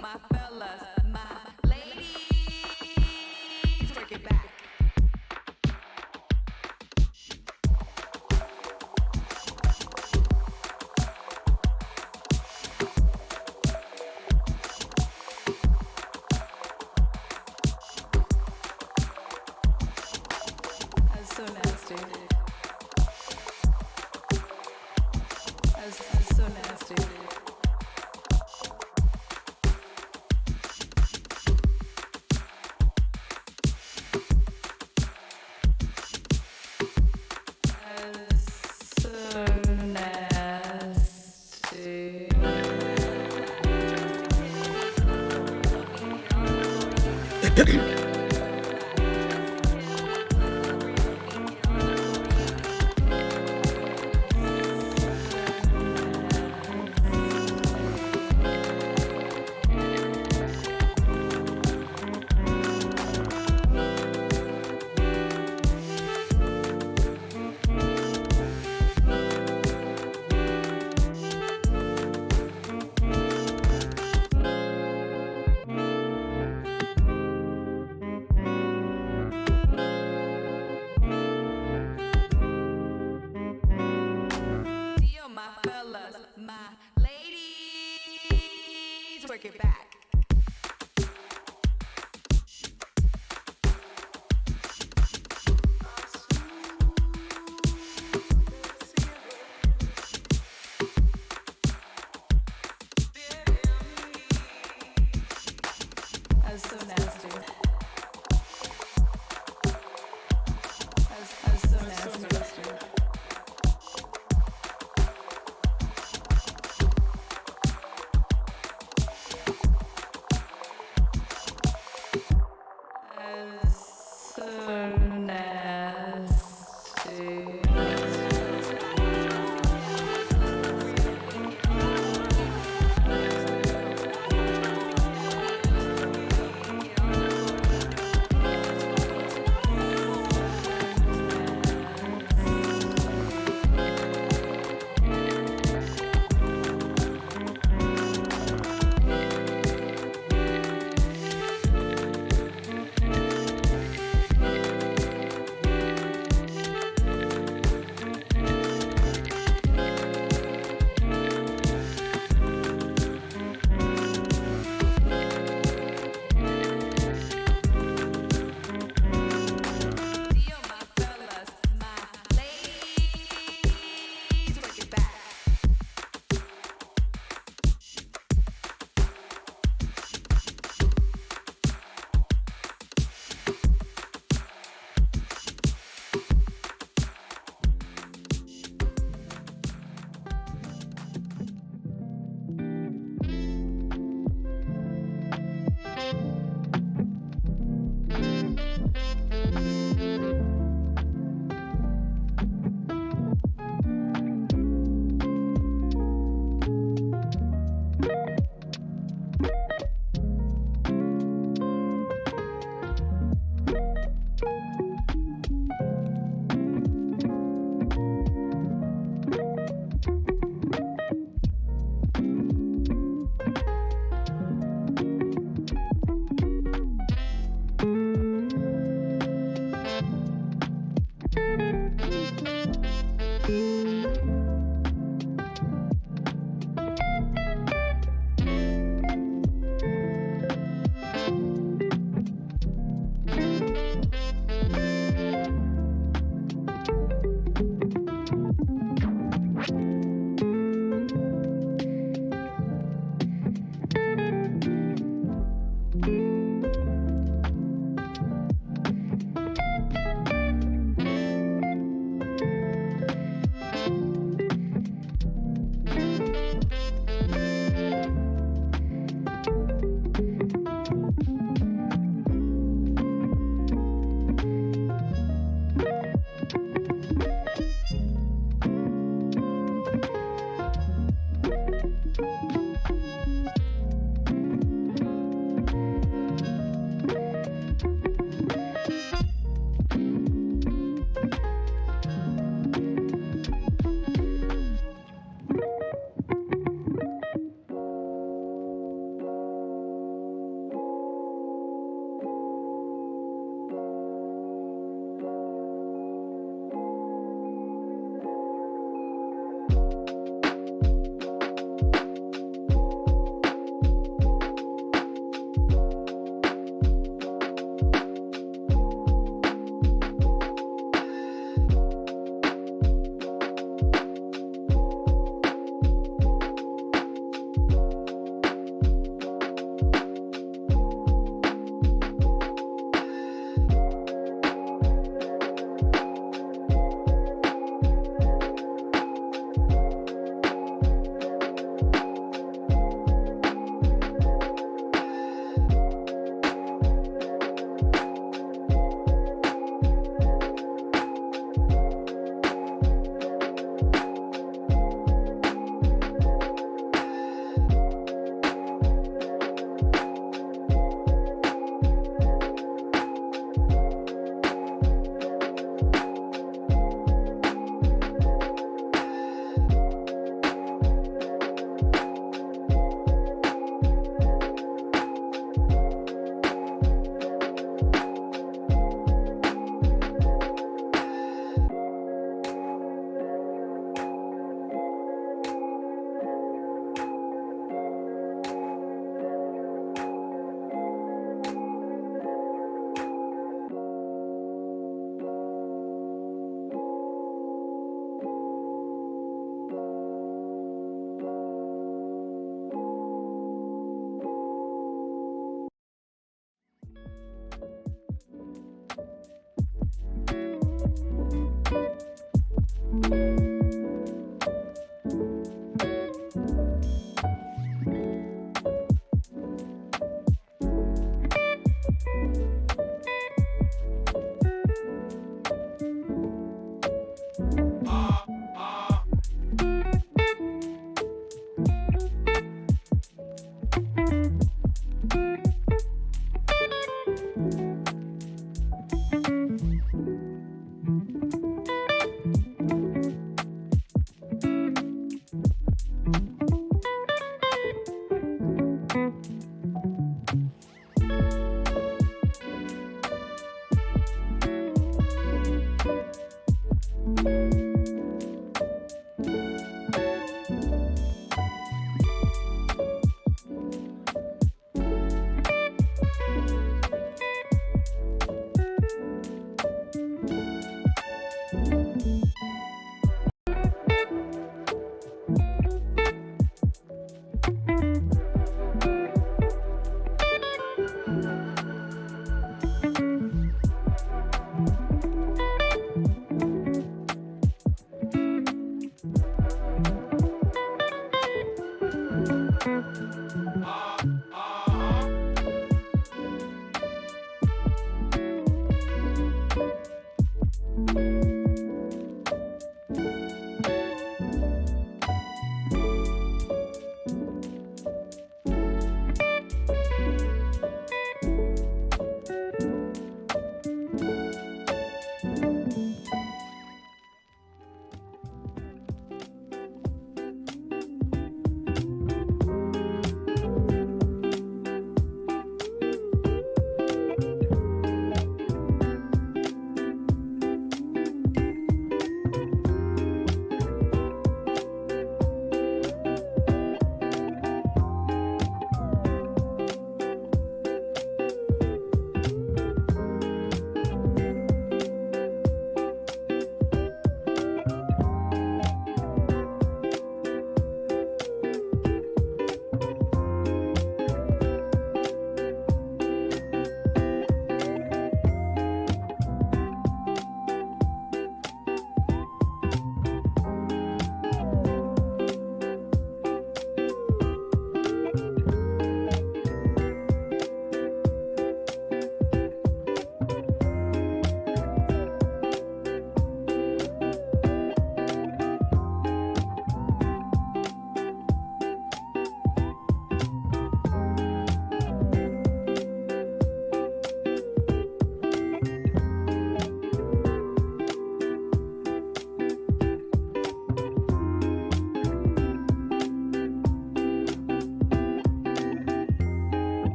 My fellas, my ladies, work it back. That's so nasty. That's so nasty. take it back. That's so nasty. That's so nasty.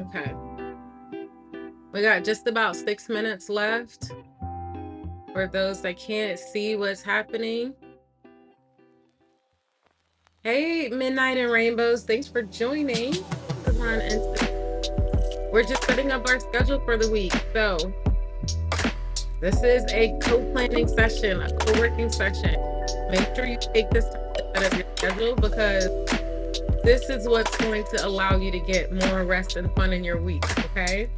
Okay. We got just about 6 minutes left for those that can't see what's happening. Hey, Midnight and Rainbows, thanks for joining. Come on, we're just setting up our schedule for the week. So this is a co-planning session, a co-working session. Make sure you take this time to set up your schedule, because this is what's going to allow you to get more rest and fun in your week, okay?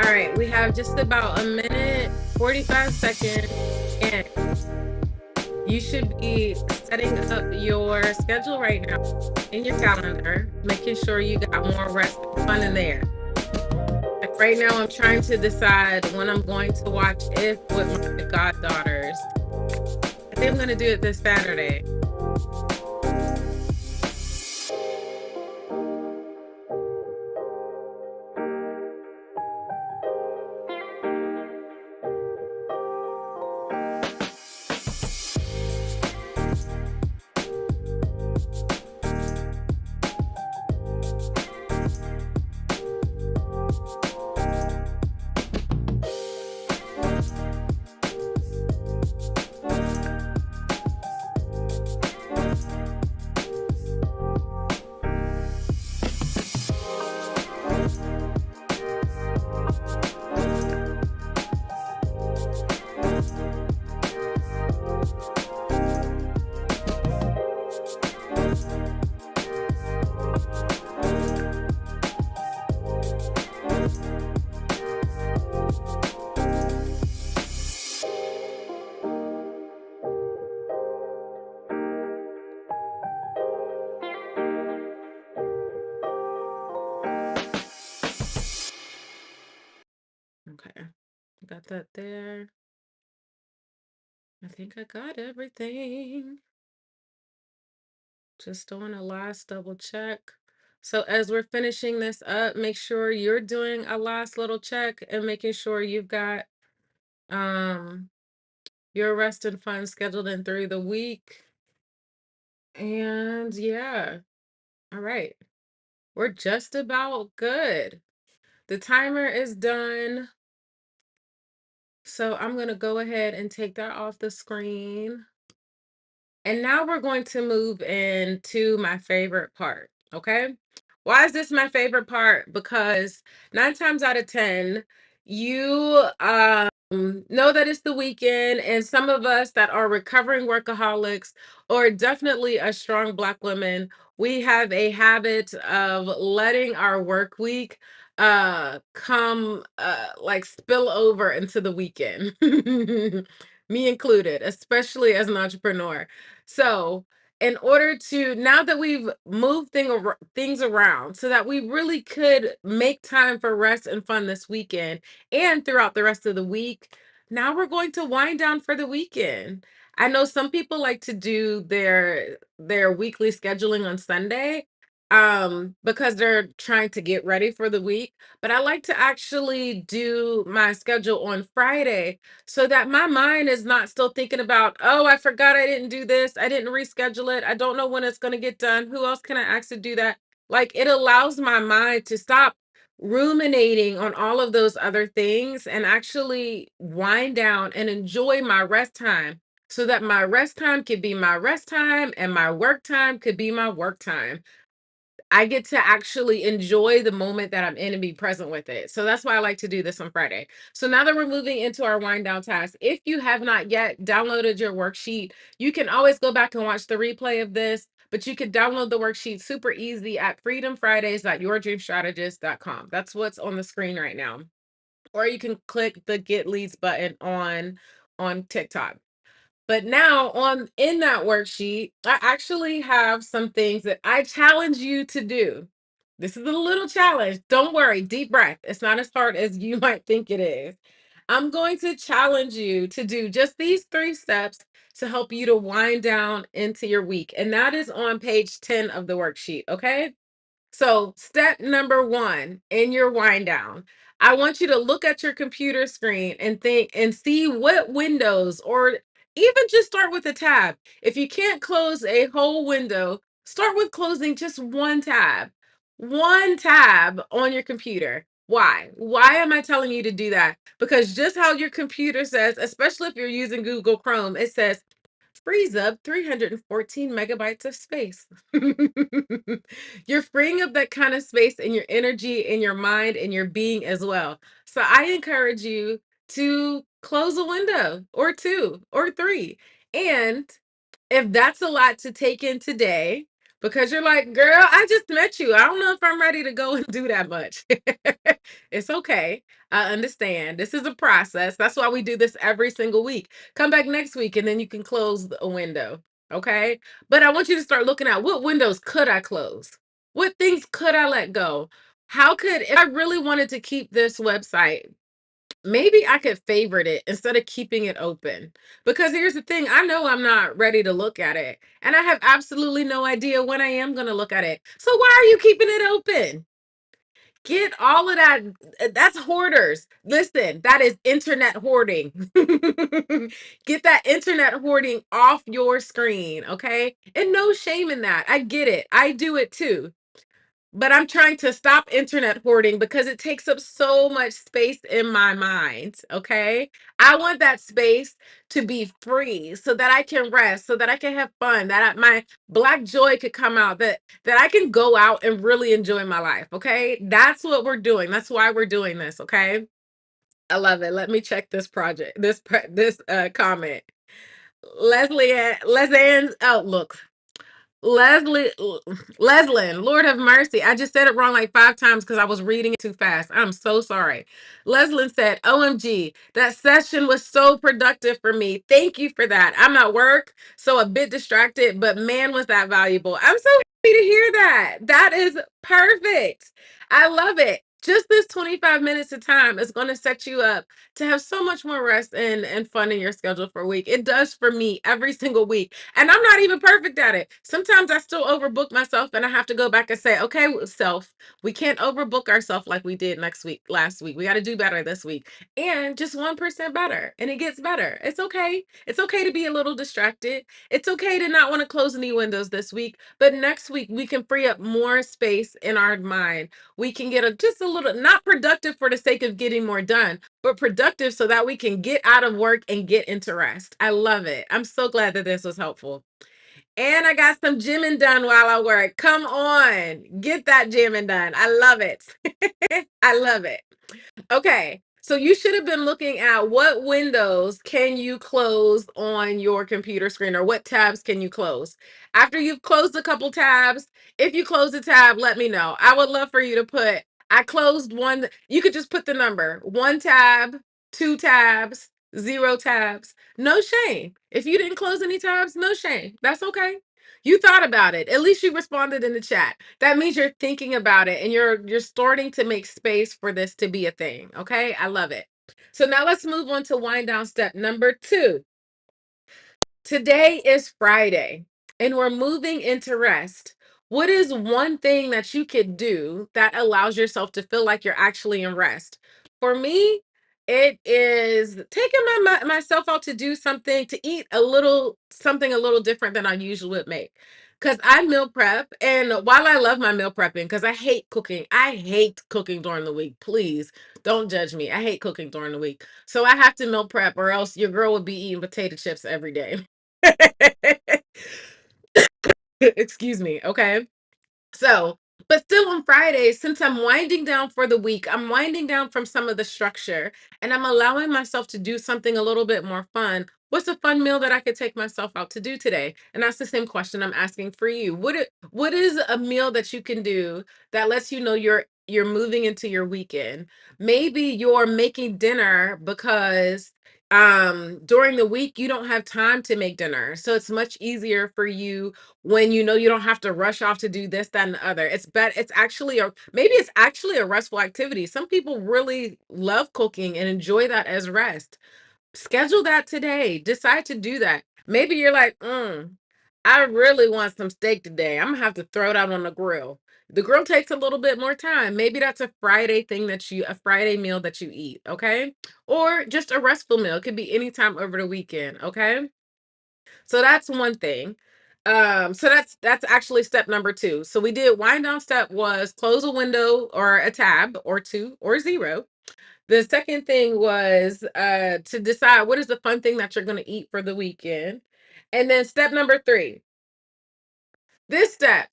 All right, we have just about a minute, 45 seconds, and you should be setting up your schedule right now in your calendar, making sure you got more rest and fun in there. Like right now, I'm trying to decide when I'm going to watch If with my goddaughters. I think I'm going to do it this Saturday. Okay, got that there. I think I got everything. Just doing a last double check. So as we're finishing this up, make sure you're doing a last little check and making sure you've got um your rest and fun scheduled in through the week. And yeah, all right. We're just about good. The timer is done. So I'm gonna go ahead and take that off the screen. And now we're going to move into my favorite part, okay? Why is this my favorite part? Because 9 times out of 10, you know that it's the weekend, and some of us that are recovering workaholics or definitely a strong Black woman, we have a habit of letting our work week come like spill over into the weekend. Me included, especially as an entrepreneur. So, in order to, now that we've moved things around so that we really could make time for rest and fun this weekend and throughout the rest of the week, now we're going to wind down for the weekend. I know some people like to do their weekly scheduling on Sunday because they're trying to get ready for the week, but I like to actually do my schedule on Friday so that my mind is not still thinking about, oh, I forgot I didn't do this. I didn't reschedule it. I don't know when it's going to get done. Who else can I ask to do that? Like it allows my mind to stop ruminating on all of those other things and actually wind down and enjoy my rest time so that my rest time could be my rest time and my work time could be my work time. I get to actually enjoy the moment that I'm in and be present with it. So that's why I like to do this on Friday. So now that we're moving into our wind down task, if you have not yet downloaded your worksheet, you can always go back and watch the replay of this, but you could download the worksheet super easy at freedomfridays.yourdreamstrategist.com. That's what's on the screen right now. Or you can click the Get Leads button on TikTok. But now on in that worksheet, I actually have some things that I challenge you to do. This is a little challenge. Don't worry, deep breath. It's not as hard as you might think it is. I'm going to challenge you to do just these 3 steps to help you to wind down into your week. And that is on page 10 of the worksheet, okay? So, step number 1 in your wind down, I want you to look at your computer screen and think and see what windows, or even just start with a tab. If you can't close a whole window, start with closing just one tab. One tab on your computer. Why? Why am I telling you to do that? Because just how your computer says, especially if you're using Google Chrome, it says frees up 314 megabytes of space. You're freeing up that kind of space in your energy, in your mind, in your being as well. So I encourage you to close a window or 2 or 3. And if that's a lot to take in today, because you're like, girl, I just met you. I don't know if I'm ready to go and do that much. It's okay. I understand. This is a process. That's why we do this every single week. Come back next week and then you can close a window. Okay. But I want you to start looking at what windows could I close? What things could I let go? How could, if I really wanted to keep this website, maybe I could favorite it instead of keeping it open. Because here's the thing, I know I'm not ready to look at it, and I have absolutely no idea when I am going to look at it. So why are you keeping it open? Get all of that. That's hoarders. Listen, that is internet hoarding. Get that internet hoarding off your screen, okay? And no shame in that. I get it. I do it too. But I'm trying to stop internet hoarding because it takes up so much space in my mind. Okay. I want that space to be free so that I can rest, so that I can have fun, that my black joy could come out, that I can go out and really enjoy my life. Okay. That's what we're doing. That's why we're doing this. Okay. I love it. Let me check this project, this comment. Leslie's outlook. Leslie, Leslin, Lord have mercy. I just said it wrong like 5 times because I was reading it too fast. I'm so sorry. Leslin said, OMG, that session was so productive for me. Thank you for that. I'm at work, so a bit distracted, but man, was that valuable. I'm so happy to hear that. That is perfect. I love it. Just this 25 minutes of time is going to set you up to have so much more rest and fun in your schedule for a week. It does for me every single week. And I'm not even perfect at it. Sometimes I still overbook myself and I have to go back and say, okay, self, we can't overbook ourselves like we did last week. We got to do better this week. And just 1% better. And it gets better. It's okay. It's okay to be a little distracted. It's okay to not want to close any windows this week. But next week, we can free up more space in our mind. We can get just a little, not productive for the sake of getting more done, but productive so that we can get out of work and get into rest. I love it. I'm so glad that this was helpful. And I got some gymming done while I work. Come on, get that gymming done. I love it. I love it. Okay, so you should have been looking at what windows can you close on your computer screen, or what tabs can you close. After you've closed a couple tabs, if you close a tab, let me know. I would love for you to put, I closed one. You could just put the number, 1 tab, 2 tabs, 0 tabs. No shame. If you didn't close any tabs, no shame. That's okay. You thought about it. At least you responded in the chat. That means you're thinking about it and you're starting to make space for this to be a thing. Okay? I love it. So now let's move on to wind down step number 2. Today is Friday and we're moving into rest. What is one thing that you could do that allows yourself to feel like you're actually in rest? For me, it is taking myself out to do something, to eat a little something a little different than I usually would make. Because I meal prep, and while I love my meal prepping, because I hate cooking during the week. Please don't judge me. I hate cooking during the week. So I have to meal prep, or else your girl would be eating potato chips every day. Excuse me. Okay. So, but still on Fridays, since I'm winding down for the week, I'm winding down from some of the structure and I'm allowing myself to do something a little bit more fun. What's a fun meal that I could take myself out to do today? And that's the same question I'm asking for you. What is a meal that you can do that lets you know you're moving into your weekend? Maybe you're making dinner because during the week you don't have time to make dinner. So it's much easier for you when you know you don't have to rush off to do this, that, and the other. It's actually maybe it's actually a restful activity. Some people really love cooking and enjoy that as rest. Schedule that today. Decide to do that. Maybe you're like, I really want some steak today. I'm gonna have to throw it out on the grill. The grill takes a little bit more time. Maybe that's a Friday meal that you eat, okay? Or just a restful meal. It could be anytime over the weekend, okay? So that's one thing. So that's actually step number 2. So we did wind down step was close a window or a tab or 2 or 0. The second thing was to decide what is the fun thing that you're going to eat for the weekend. And then step number 3. This step.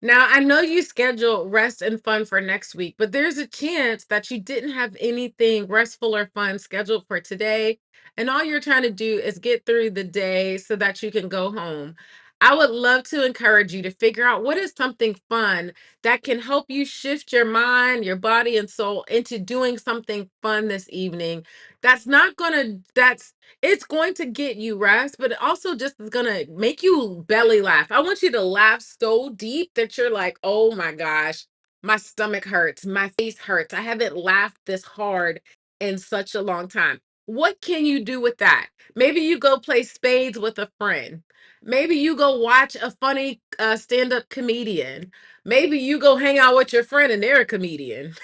Now, I know you scheduled rest and fun for next week, but there's a chance that you didn't have anything restful or fun scheduled for today. And all you're trying to do is get through the day so that you can go home. I would love to encourage you to figure out what is something fun that can help you shift your mind, your body, and soul into doing something fun this evening. It's going to get you rest, but it also just is going to make you belly laugh. I want you to laugh so deep that you're like, oh my gosh, my stomach hurts, my face hurts. I haven't laughed this hard in such a long time. What can you do with that? Maybe you go play spades with a friend. Maybe you go watch a funny stand-up comedian. Maybe you go hang out with your friend and they're a comedian.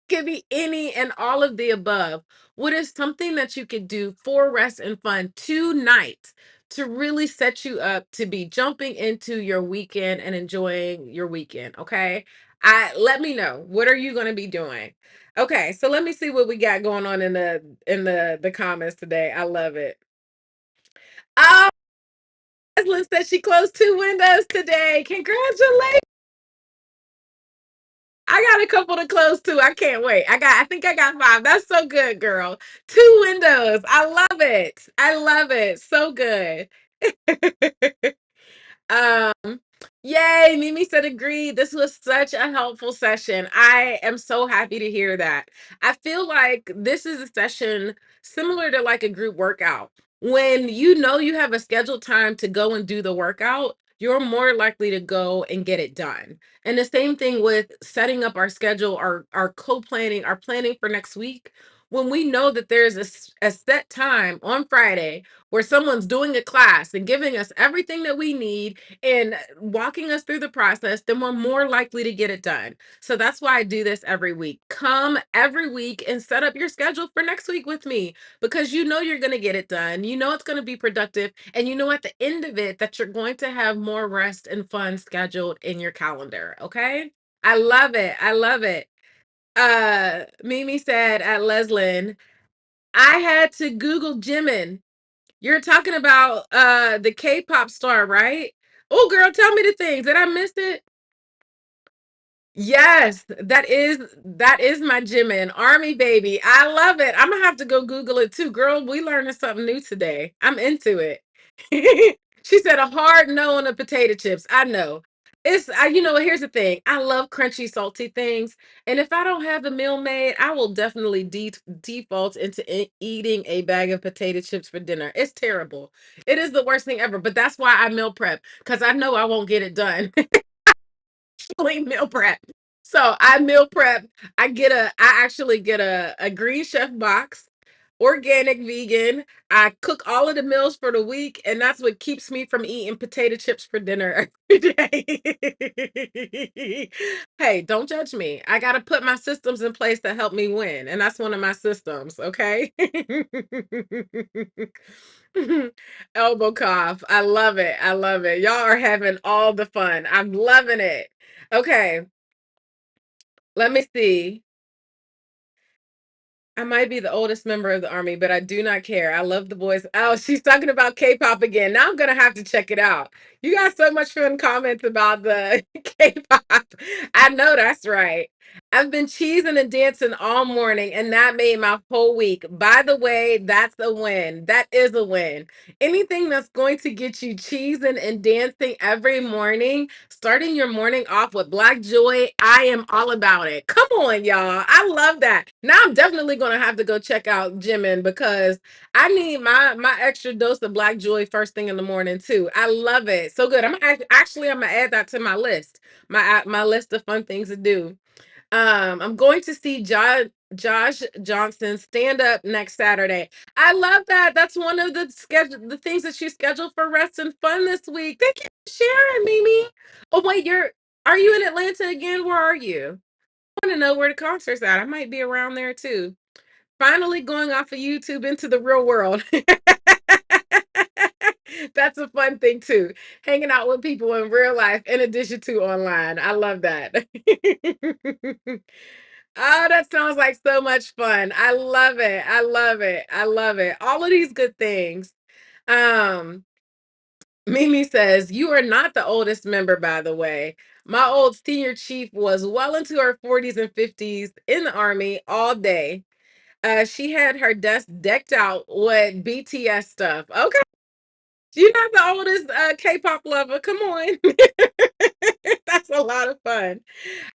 Could be any and all of the above. What is something that you could do for rest and fun tonight to really set you up to be jumping into your weekend and enjoying your weekend? Okay. Let me know. What are you going to be doing? Okay, so let me see what we got going on in the comments today. I love it. Oh, Eslyn said she closed 2 windows today. Congratulations. I got a couple to close too. I can't wait. I think I got 5. That's so good, girl. 2 windows. I love it. I love it. So good. Um, Yay, Mimi said agree. This was such a helpful session. I am so happy to hear that. I feel like this is a session similar to like a group workout. When you know you have a scheduled time to go and do the workout, you're more likely to go and get it done. And the same thing with setting up our schedule, our co-planning, our planning for next week. When we know that there's a set time on Friday where someone's doing a class and giving us everything that we need and walking us through the process, then we're more likely to get it done. So that's why I do this every week. Come every week and set up your schedule for next week with me because you know you're going to get it done. You know it's going to be productive. And you know at the end of it that you're going to have more rest and fun scheduled in your calendar. Okay. I love it. I love it. Mimi said at Leslin, I had to Google Jimin. You're talking about the K-pop star, right? Oh, girl, tell me the things. Did I miss it? Yes, that is my Jimin Army baby. I love it. I'm gonna have to go Google it too, girl. We learning something new today. I'm into it. She said a hard no on the potato chips. I know. Here's the thing. I love crunchy, salty things, and if I don't have the meal made, I will definitely default into eating a bag of potato chips for dinner. It's terrible. It is the worst thing ever. But that's why I meal prep because I know I won't get it done. Meal prep. So I meal prep. I actually get a Green Chef box, organic vegan. I cook all of the meals for the week, and that's what keeps me from eating potato chips for dinner every day. Hey, don't judge me. I got to put my systems in place to help me win, and that's one of my systems, okay? Elbow cough. I love it. I love it. Y'all are having all the fun. I'm loving it. Okay, let me see. I might be the oldest member of the army, but I do not care. I love the boys. Oh, she's talking about K-pop again. Now I'm gonna have to check it out. You got so much fun comments about the K-pop. I know that's right. I've been cheesing and dancing all morning, and that made my whole week. By the way, that's a win. That is a win. Anything that's going to get you cheesing and dancing every morning, starting your morning off with Black Joy, I am all about it. Come on, y'all. I love that. Now I'm definitely gonna have to go check out Jimin because I need my extra dose of Black Joy first thing in the morning too. I love it. So good. I'm gonna add that to my list. My list of fun things to do. I'm going to see Josh Johnson stand up next Saturday. I love that. That's one of the things that you scheduled for rest and fun this week. Thank you for sharing, Mimi. Oh wait, are you in Atlanta again? Where are you? I want to know where the concert's at. I might be around there too. Finally going off of YouTube into the real world. That's a fun thing too. Hanging out with people in real life in addition to online. I love that. Oh, that sounds like so much fun. I love it. I love it. I love it. All of these good things. Um, Mimi says, you are not the oldest member, by the way. My old senior chief was well into her 40s and 50s in the army all day. She had her desk decked out with BTS stuff. Okay. You're not the oldest K-pop lover. Come on. That's a lot of fun.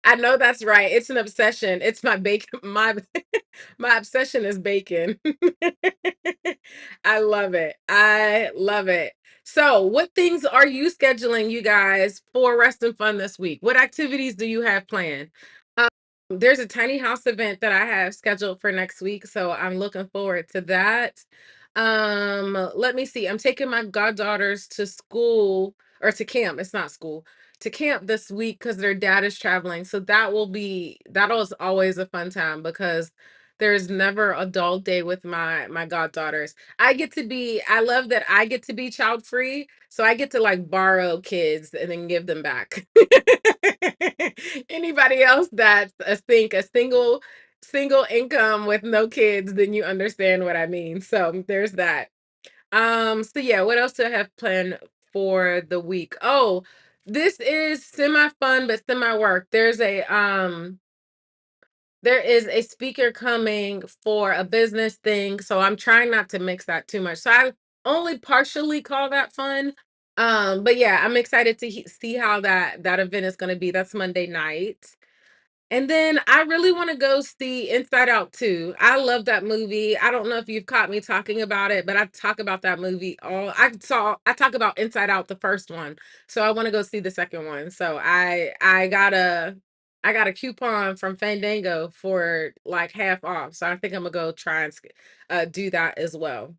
I know that's right. It's an obsession. It's my bacon. My obsession is bacon. I love it. I love it. So, what things are you scheduling, you guys, for rest and fun this week? What activities do you have planned? Um, there's a tiny house event that I have scheduled for next week, so I'm looking forward to that. Let me see. I'm taking my goddaughters to school or to camp. It's not school to camp this week because their dad is traveling. So that'll is always a fun time because there's never a dull day with my goddaughters. I love that I get to be child free. So I get to like borrow kids and then give them back. Anybody else that's a single income with no kids, then you understand what I mean. So there's that. So yeah, what else do I have planned for the week? Oh, this is semi fun but semi work. There is a speaker coming for a business thing, so I'm trying not to mix that too much. So I only partially call that fun. But yeah, I'm excited to see how that event is going to be. That's Monday night. And then I really wanna go see Inside Out 2. I love that movie. I don't know if you've caught me talking about it, but I talk about that movie all I talk about Inside Out, the first one, so I wanna go see the second one. So I got a coupon from Fandango for, like, half off, so I think Imma go try and do that as well.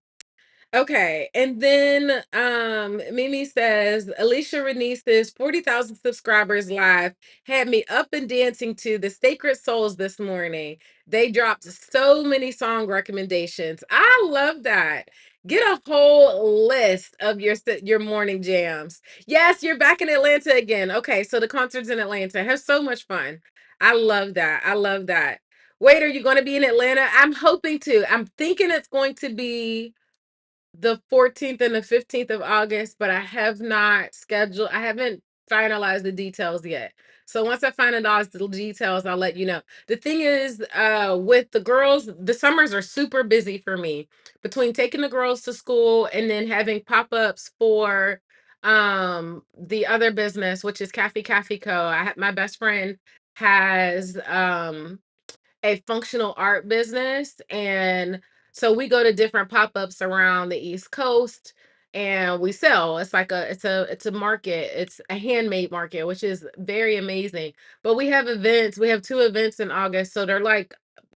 Okay, and then Mimi says Alicia Renice's 40,000 subscribers live had me up and dancing to the Sacred Souls this morning. They dropped so many song recommendations. I love that. Get a whole list of your morning jams. Yes, you're back in Atlanta again. Okay, so the concert's in Atlanta. Have so much fun. I love that. I love that. Wait, are you going to be in Atlanta? I'm hoping to. I'm thinking it's going to be the 14th and the 15th of August, but I haven't finalized the details yet. So once I finalize the details, I'll let you know. The thing is, with the girls, the summers are super busy for me between taking the girls to school and then having pop-ups for the other business, which is Cafe Co. My best friend has a functional art business, and so we go to different pop-ups around the East Coast and we sell. It's a market. It's a handmade market, which is very amazing. But we have two events in August, so they're like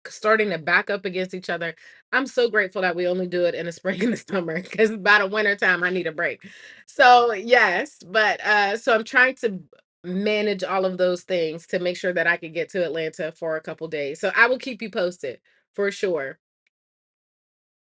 starting to back up against each other. I'm so grateful that we only do it in the spring and the summer because by the winter time I need a break. So yes, but so I'm trying to manage all of those things to make sure that I can get to Atlanta for a couple days. So I will keep you posted for sure.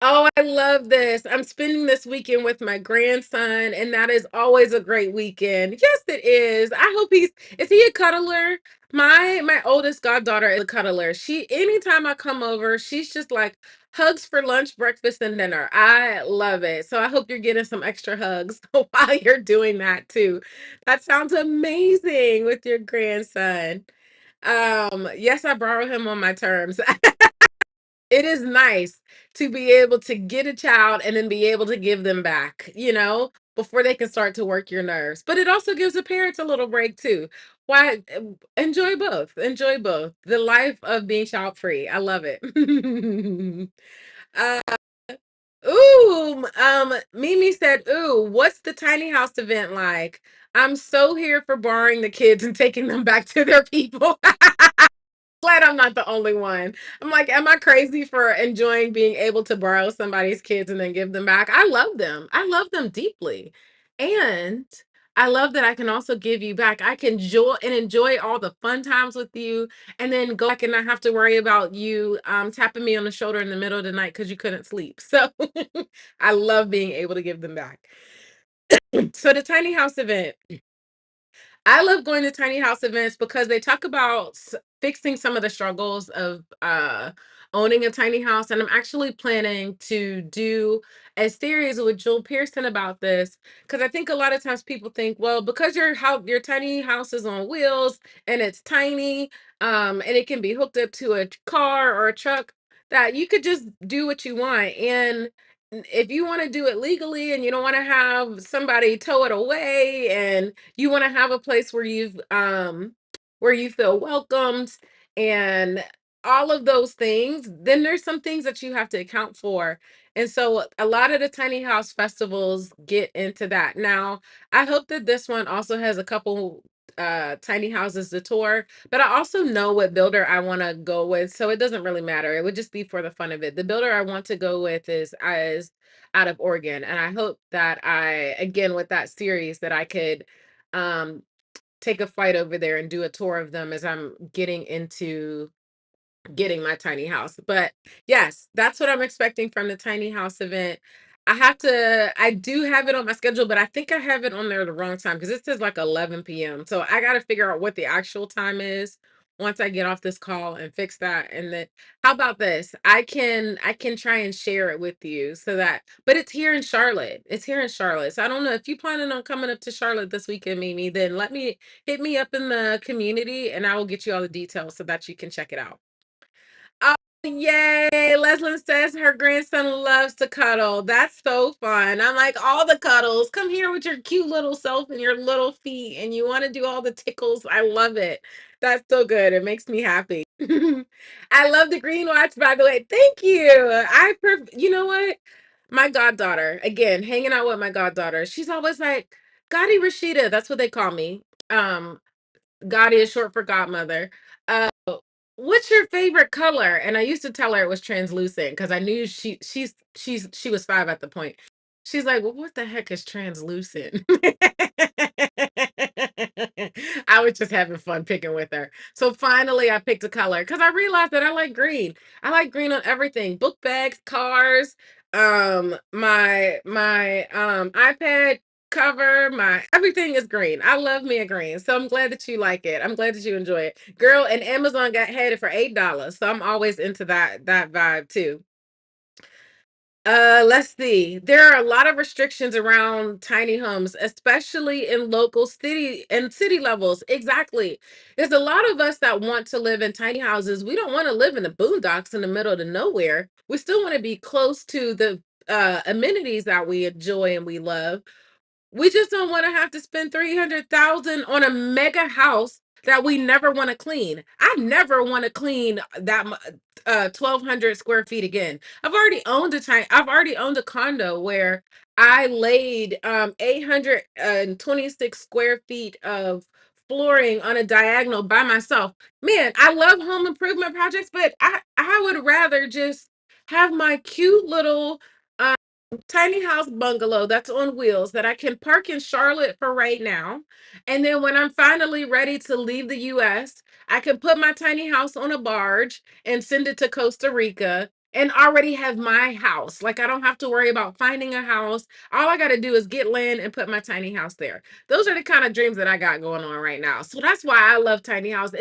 Oh, I love this. I'm spending this weekend with my grandson, and that is always a great weekend. Yes, it is. I hope is he a cuddler? My oldest goddaughter is a cuddler. She anytime I come over, she's just like hugs for lunch, breakfast, and dinner. I love it. So I hope you're getting some extra hugs while you're doing that too. That sounds amazing with your grandson. Yes, I borrow him on my terms. It is nice to be able to get a child and then be able to give them back, before they can start to work your nerves. But it also gives the parents a little break too. Why enjoy both. Enjoy both. The life of being child free. I love it. uh, Mimi said, "Ooh, what's the tiny house event like? I'm so here for borrowing the kids and taking them back to their people." Glad I'm not the only one. I'm like, am I crazy for enjoying being able to borrow somebody's kids and then give them back? I love them. I love them deeply. And I love that I can also give you back. I can enjoy all the fun times with you and then go back and not have to worry about you tapping me on the shoulder in the middle of the night because you couldn't sleep. So I love being able to give them back. So the tiny house event. I love going to tiny house events because they talk about fixing some of the struggles of owning a tiny house. And I'm actually planning to do a series with Jewel Pearson about this because I think a lot of times people think, well, because your tiny house is on wheels and it's tiny, and it can be hooked up to a car or a truck, that you could just do what you want. And if you want to do it legally and you don't want to have somebody tow it away, and you want to have a place where you feel welcomed and all of those things, then there's some things that you have to account for. And so a lot of the tiny house festivals get into that. Now, I hope that this one also has a couple tiny houses to tour, but I also know what builder I want to go with, so it doesn't really matter. It would just be for the fun of it. The builder I want to go with is out of Oregon, and I hope that I, again, with that series, that I could um take a flight over there and do a tour of them as I'm getting into getting my tiny house. But yes, that's what I'm expecting from the tiny house event. I do have it on my schedule, but I think I have it on there the wrong time because it says like 11 p.m. So I got to figure out what the actual time is once I get off this call and fix that. And then how about this? I can try and share it with you so that, but it's here in Charlotte. It's here in Charlotte. So I don't know if you planning on coming up to Charlotte this weekend, Mimi, then hit me up in the community and I will get you all the details so that you can check it out. Oh, yay. Leslin says her grandson loves to cuddle. That's so fun. I'm like, all the cuddles. Come here with your cute little self and your little feet, and you want to do all the tickles. I love it. That's so good. It makes me happy. I love the green watch, by the way. Thank you. You know what? My goddaughter, again, hanging out with my goddaughter, she's always like, Gotti Rashida. That's what they call me. Um, Gotti is short for godmother. Uh, what's your favorite color? And I used to tell her it was translucent because I knew she was 5 at the point. She's like, well, what the heck is translucent? I was just having fun picking with her. So finally I picked a color because I realized that I like green. I like green on everything. Book bags, cars, my iPad cover, my everything is green. I love me a green. So I'm glad that you like it. I'm glad that you enjoy it. Girl, and Amazon got headed for $8. So I'm always into that vibe too. Let's see. There are a lot of restrictions around tiny homes, especially in local city levels. Exactly. There's a lot of us that want to live in tiny houses. We don't want to live in the boondocks in the middle of the nowhere. We still want to be close to the amenities that we enjoy and we love. We just don't want to have to spend 300,000 on a mega house that we never want to clean. I never want to clean 1,200 square feet again. I've already owned a condo where I laid 826 square feet of flooring on a diagonal by myself. Man, I love home improvement projects, but I would rather just have my cute little tiny house bungalow that's on wheels that I can park in Charlotte for right now. And then when I'm finally ready to leave the US, I can put my tiny house on a barge and send it to Costa Rica and already have my house. Like I don't have to worry about finding a house. All I got to do is get land and put my tiny house there. Those are the kind of dreams that I got going on right now. So that's why I love tiny house.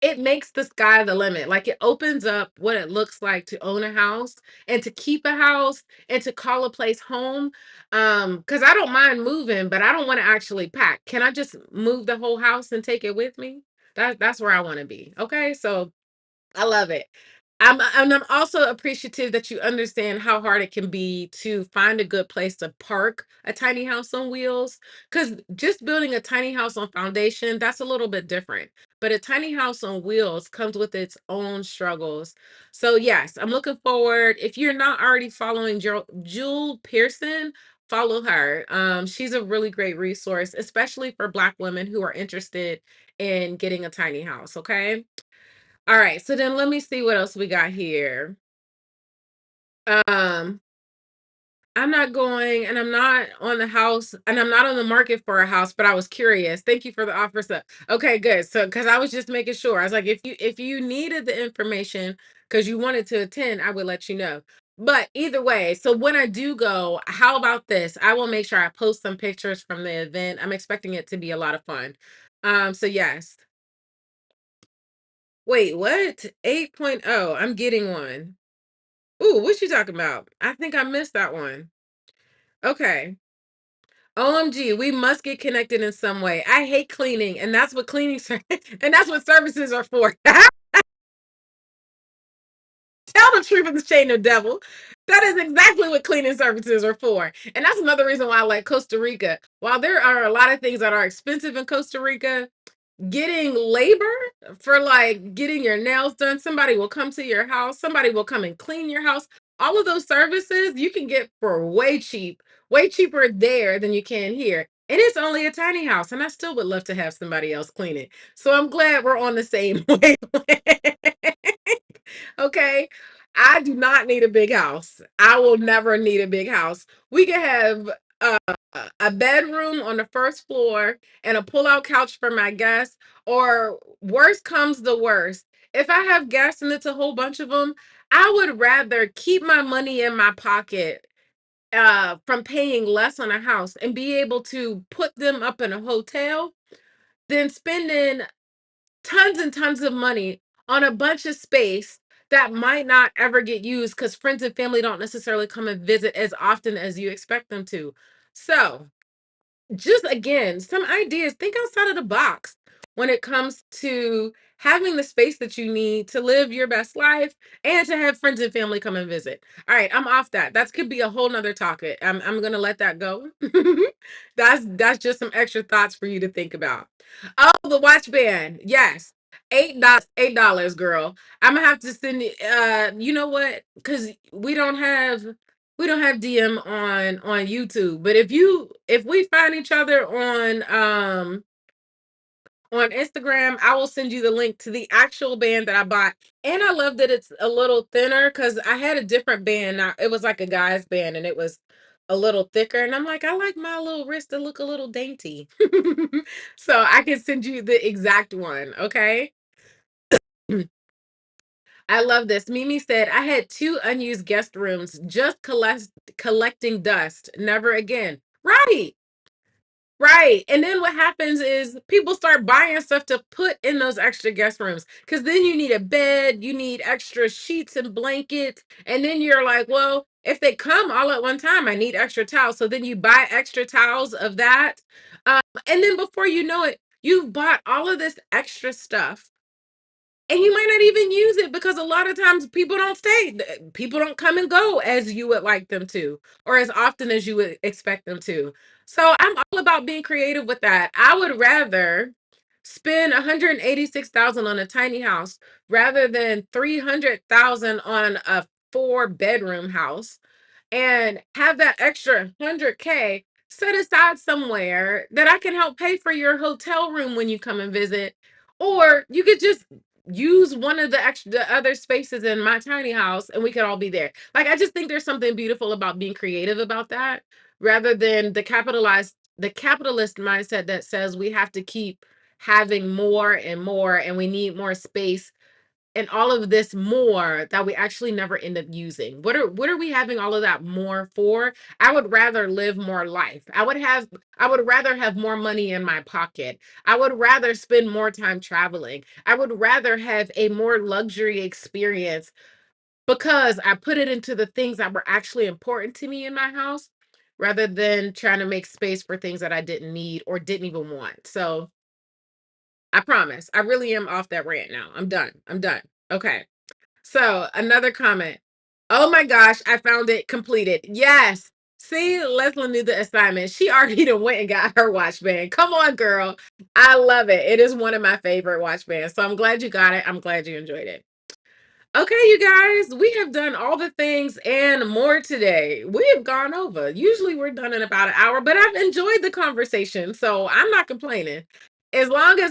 It makes the sky the limit. Like it opens up what it looks like to own a house and to keep a house and to call a place home. Because I don't mind moving, but I don't want to actually pack. Can I just move the whole house and take it with me? That's where I want to be. Okay. So I love it. I'm also appreciative that you understand how hard it can be to find a good place to park a tiny house on wheels. Because just building a tiny house on foundation, that's a little bit different. But a tiny house on wheels comes with its own struggles. So yes, I'm looking forward. If you're not already following Jewel Pearson, follow her. She's a really great resource, especially for Black women who are interested in getting a tiny house. Okay. All right, so then let me see what else we got here. Um, I'm not going and I'm not on the house and I'm not on the market for a house, but I was curious. Thank you for the offer. So, okay, good. So, because I was just making sure. I was like, if you needed the information because you wanted to attend, I would let you know. But either way, so when I do go, how about this? I will make sure I post some pictures from the event. I'm expecting it to be a lot of fun. So yes. Wait, what? 8.0. I'm getting one. Ooh, what you talking about? I think I missed that one. Okay. OMG, we must get connected in some way. I hate cleaning, and that's what and that's what services are for. Tell Don't treat with the shame the devil. That is exactly what cleaning services are for. And that's another reason why I like Costa Rica. While there are a lot of things that are expensive in Costa Rica, getting labor for like getting your nails done, somebody will come to your house, somebody will come and clean your house. All of those services you can get for way cheaper there than you can here. And it's only a tiny house, and I still would love to have somebody else clean it. So I'm glad we're on the same wavelength. Okay. I do not need a big house. I will never need a big house. We can have a bedroom on the first floor and a pull-out couch for my guests, or worst comes the worst. If I have guests and it's a whole bunch of them, I would rather keep my money in my pocket from paying less on a house and be able to put them up in a hotel than spending tons and tons of money on a bunch of space that might not ever get used because friends and family don't necessarily come and visit as often as you expect them to. So, just again, some ideas. Think outside of the box when it comes to having the space that you need to live your best life and to have friends and family come and visit. All right, I'm off that. That could be a whole nother topic. I'm gonna let that go. That's just some extra thoughts for you to think about. Oh, the watch band. Yes. $8, girl. I'm gonna have to send it. You know what? Because we don't have DM on YouTube. But if we find each other on Instagram, I will send you the link to the actual band that I bought. And I love that it's a little thinner because I had a different band. Now it was like a guy's band and it was a little thicker. And I'm like, I like my little wrist to look a little dainty. So I can send you the exact one, okay? I love this. Mimi said, I had two unused guest rooms, just collecting dust. Never again. Right. Right. And then what happens is people start buying stuff to put in those extra guest rooms because then you need a bed, you need extra sheets and blankets. And then you're like, well, if they come all at one time, I need extra towels. So then you buy extra towels of that. And then before you know it, you've bought all of this extra stuff and you might not even use it because a lot of times people don't stay. People don't come and go as you would like them to, or as often as you would expect them to. So I'm all about being creative with that. I would rather spend 186,000 on a tiny house rather than 300,000 on a four-bedroom house and have that extra 100K set aside somewhere that I can help pay for your hotel room when you come and visit. Or you could just use one of the other spaces in my tiny house and we could all be there. Like I just think there's something beautiful about being creative about that rather than the capitalist mindset that says we have to keep having more and more and we need more space and all of this more that we actually never end up using. What are we having all of that more for? I would rather live more life. I would rather have more money in my pocket. I would rather spend more time traveling. I would rather have a more luxury experience because I put it into the things that were actually important to me in my house rather than trying to make space for things that I didn't need or didn't even want. So, I promise. I really am off that rant now. I'm done. I'm done. Okay. So another comment. Oh my gosh, I found it completed. Yes. See, Leslie knew the assignment. She already done went and got her watch band. Come on, girl. I love it. It is one of my favorite watch bands. So I'm glad you got it. I'm glad you enjoyed it. Okay, you guys, we have done all the things and more today. We have gone over. Usually we're done in about an hour, but I've enjoyed the conversation, so I'm not complaining. As long as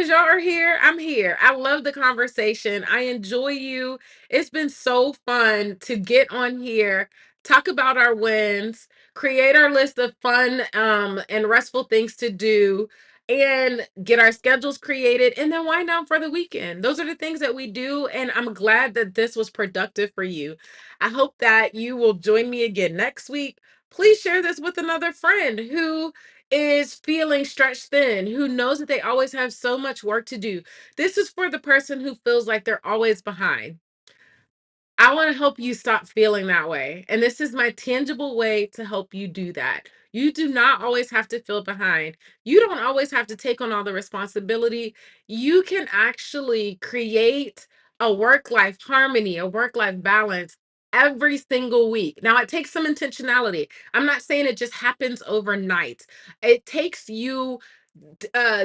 y'all are here, I'm here. I love the conversation. I enjoy you. It's been so fun to get on here, talk about our wins, create our list of fun and restful things to do and get our schedules created and then wind down for the weekend. Those are the things that we do. And I'm glad that this was productive for you. I hope that you will join me again next week. Please share this with another friend who is feeling stretched thin, who knows that they always have so much work to do. This is for the person who feels like they're always behind. I want to help you stop feeling that way. And this is my tangible way to help you do that. You do not always have to feel behind. You don't always have to take on all the responsibility. You can actually create a work life harmony, a work life balance every single week. Now, it takes some intentionality. I'm not saying it just happens overnight. It takes you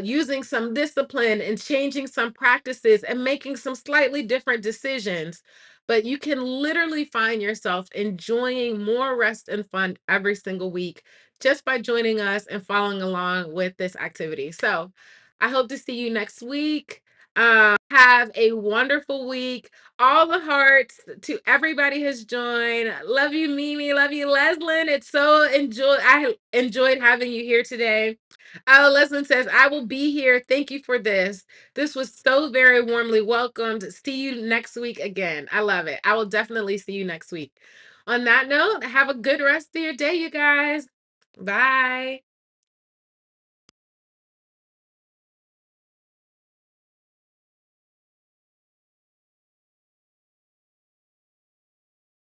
using some discipline and changing some practices and making some slightly different decisions. But you can literally find yourself enjoying more rest and fun every single week just by joining us and following along with this activity. So I hope to see you next week. Have a wonderful week. All the hearts to everybody has joined. Love you, Mimi. Love you, Leslyn. I enjoyed having you here today. Leslyn says, I will be here. Thank you for this. This was so very warmly welcomed. See you next week again. I love it. I will definitely see you next week. On that note, have a good rest of your day, you guys. Bye.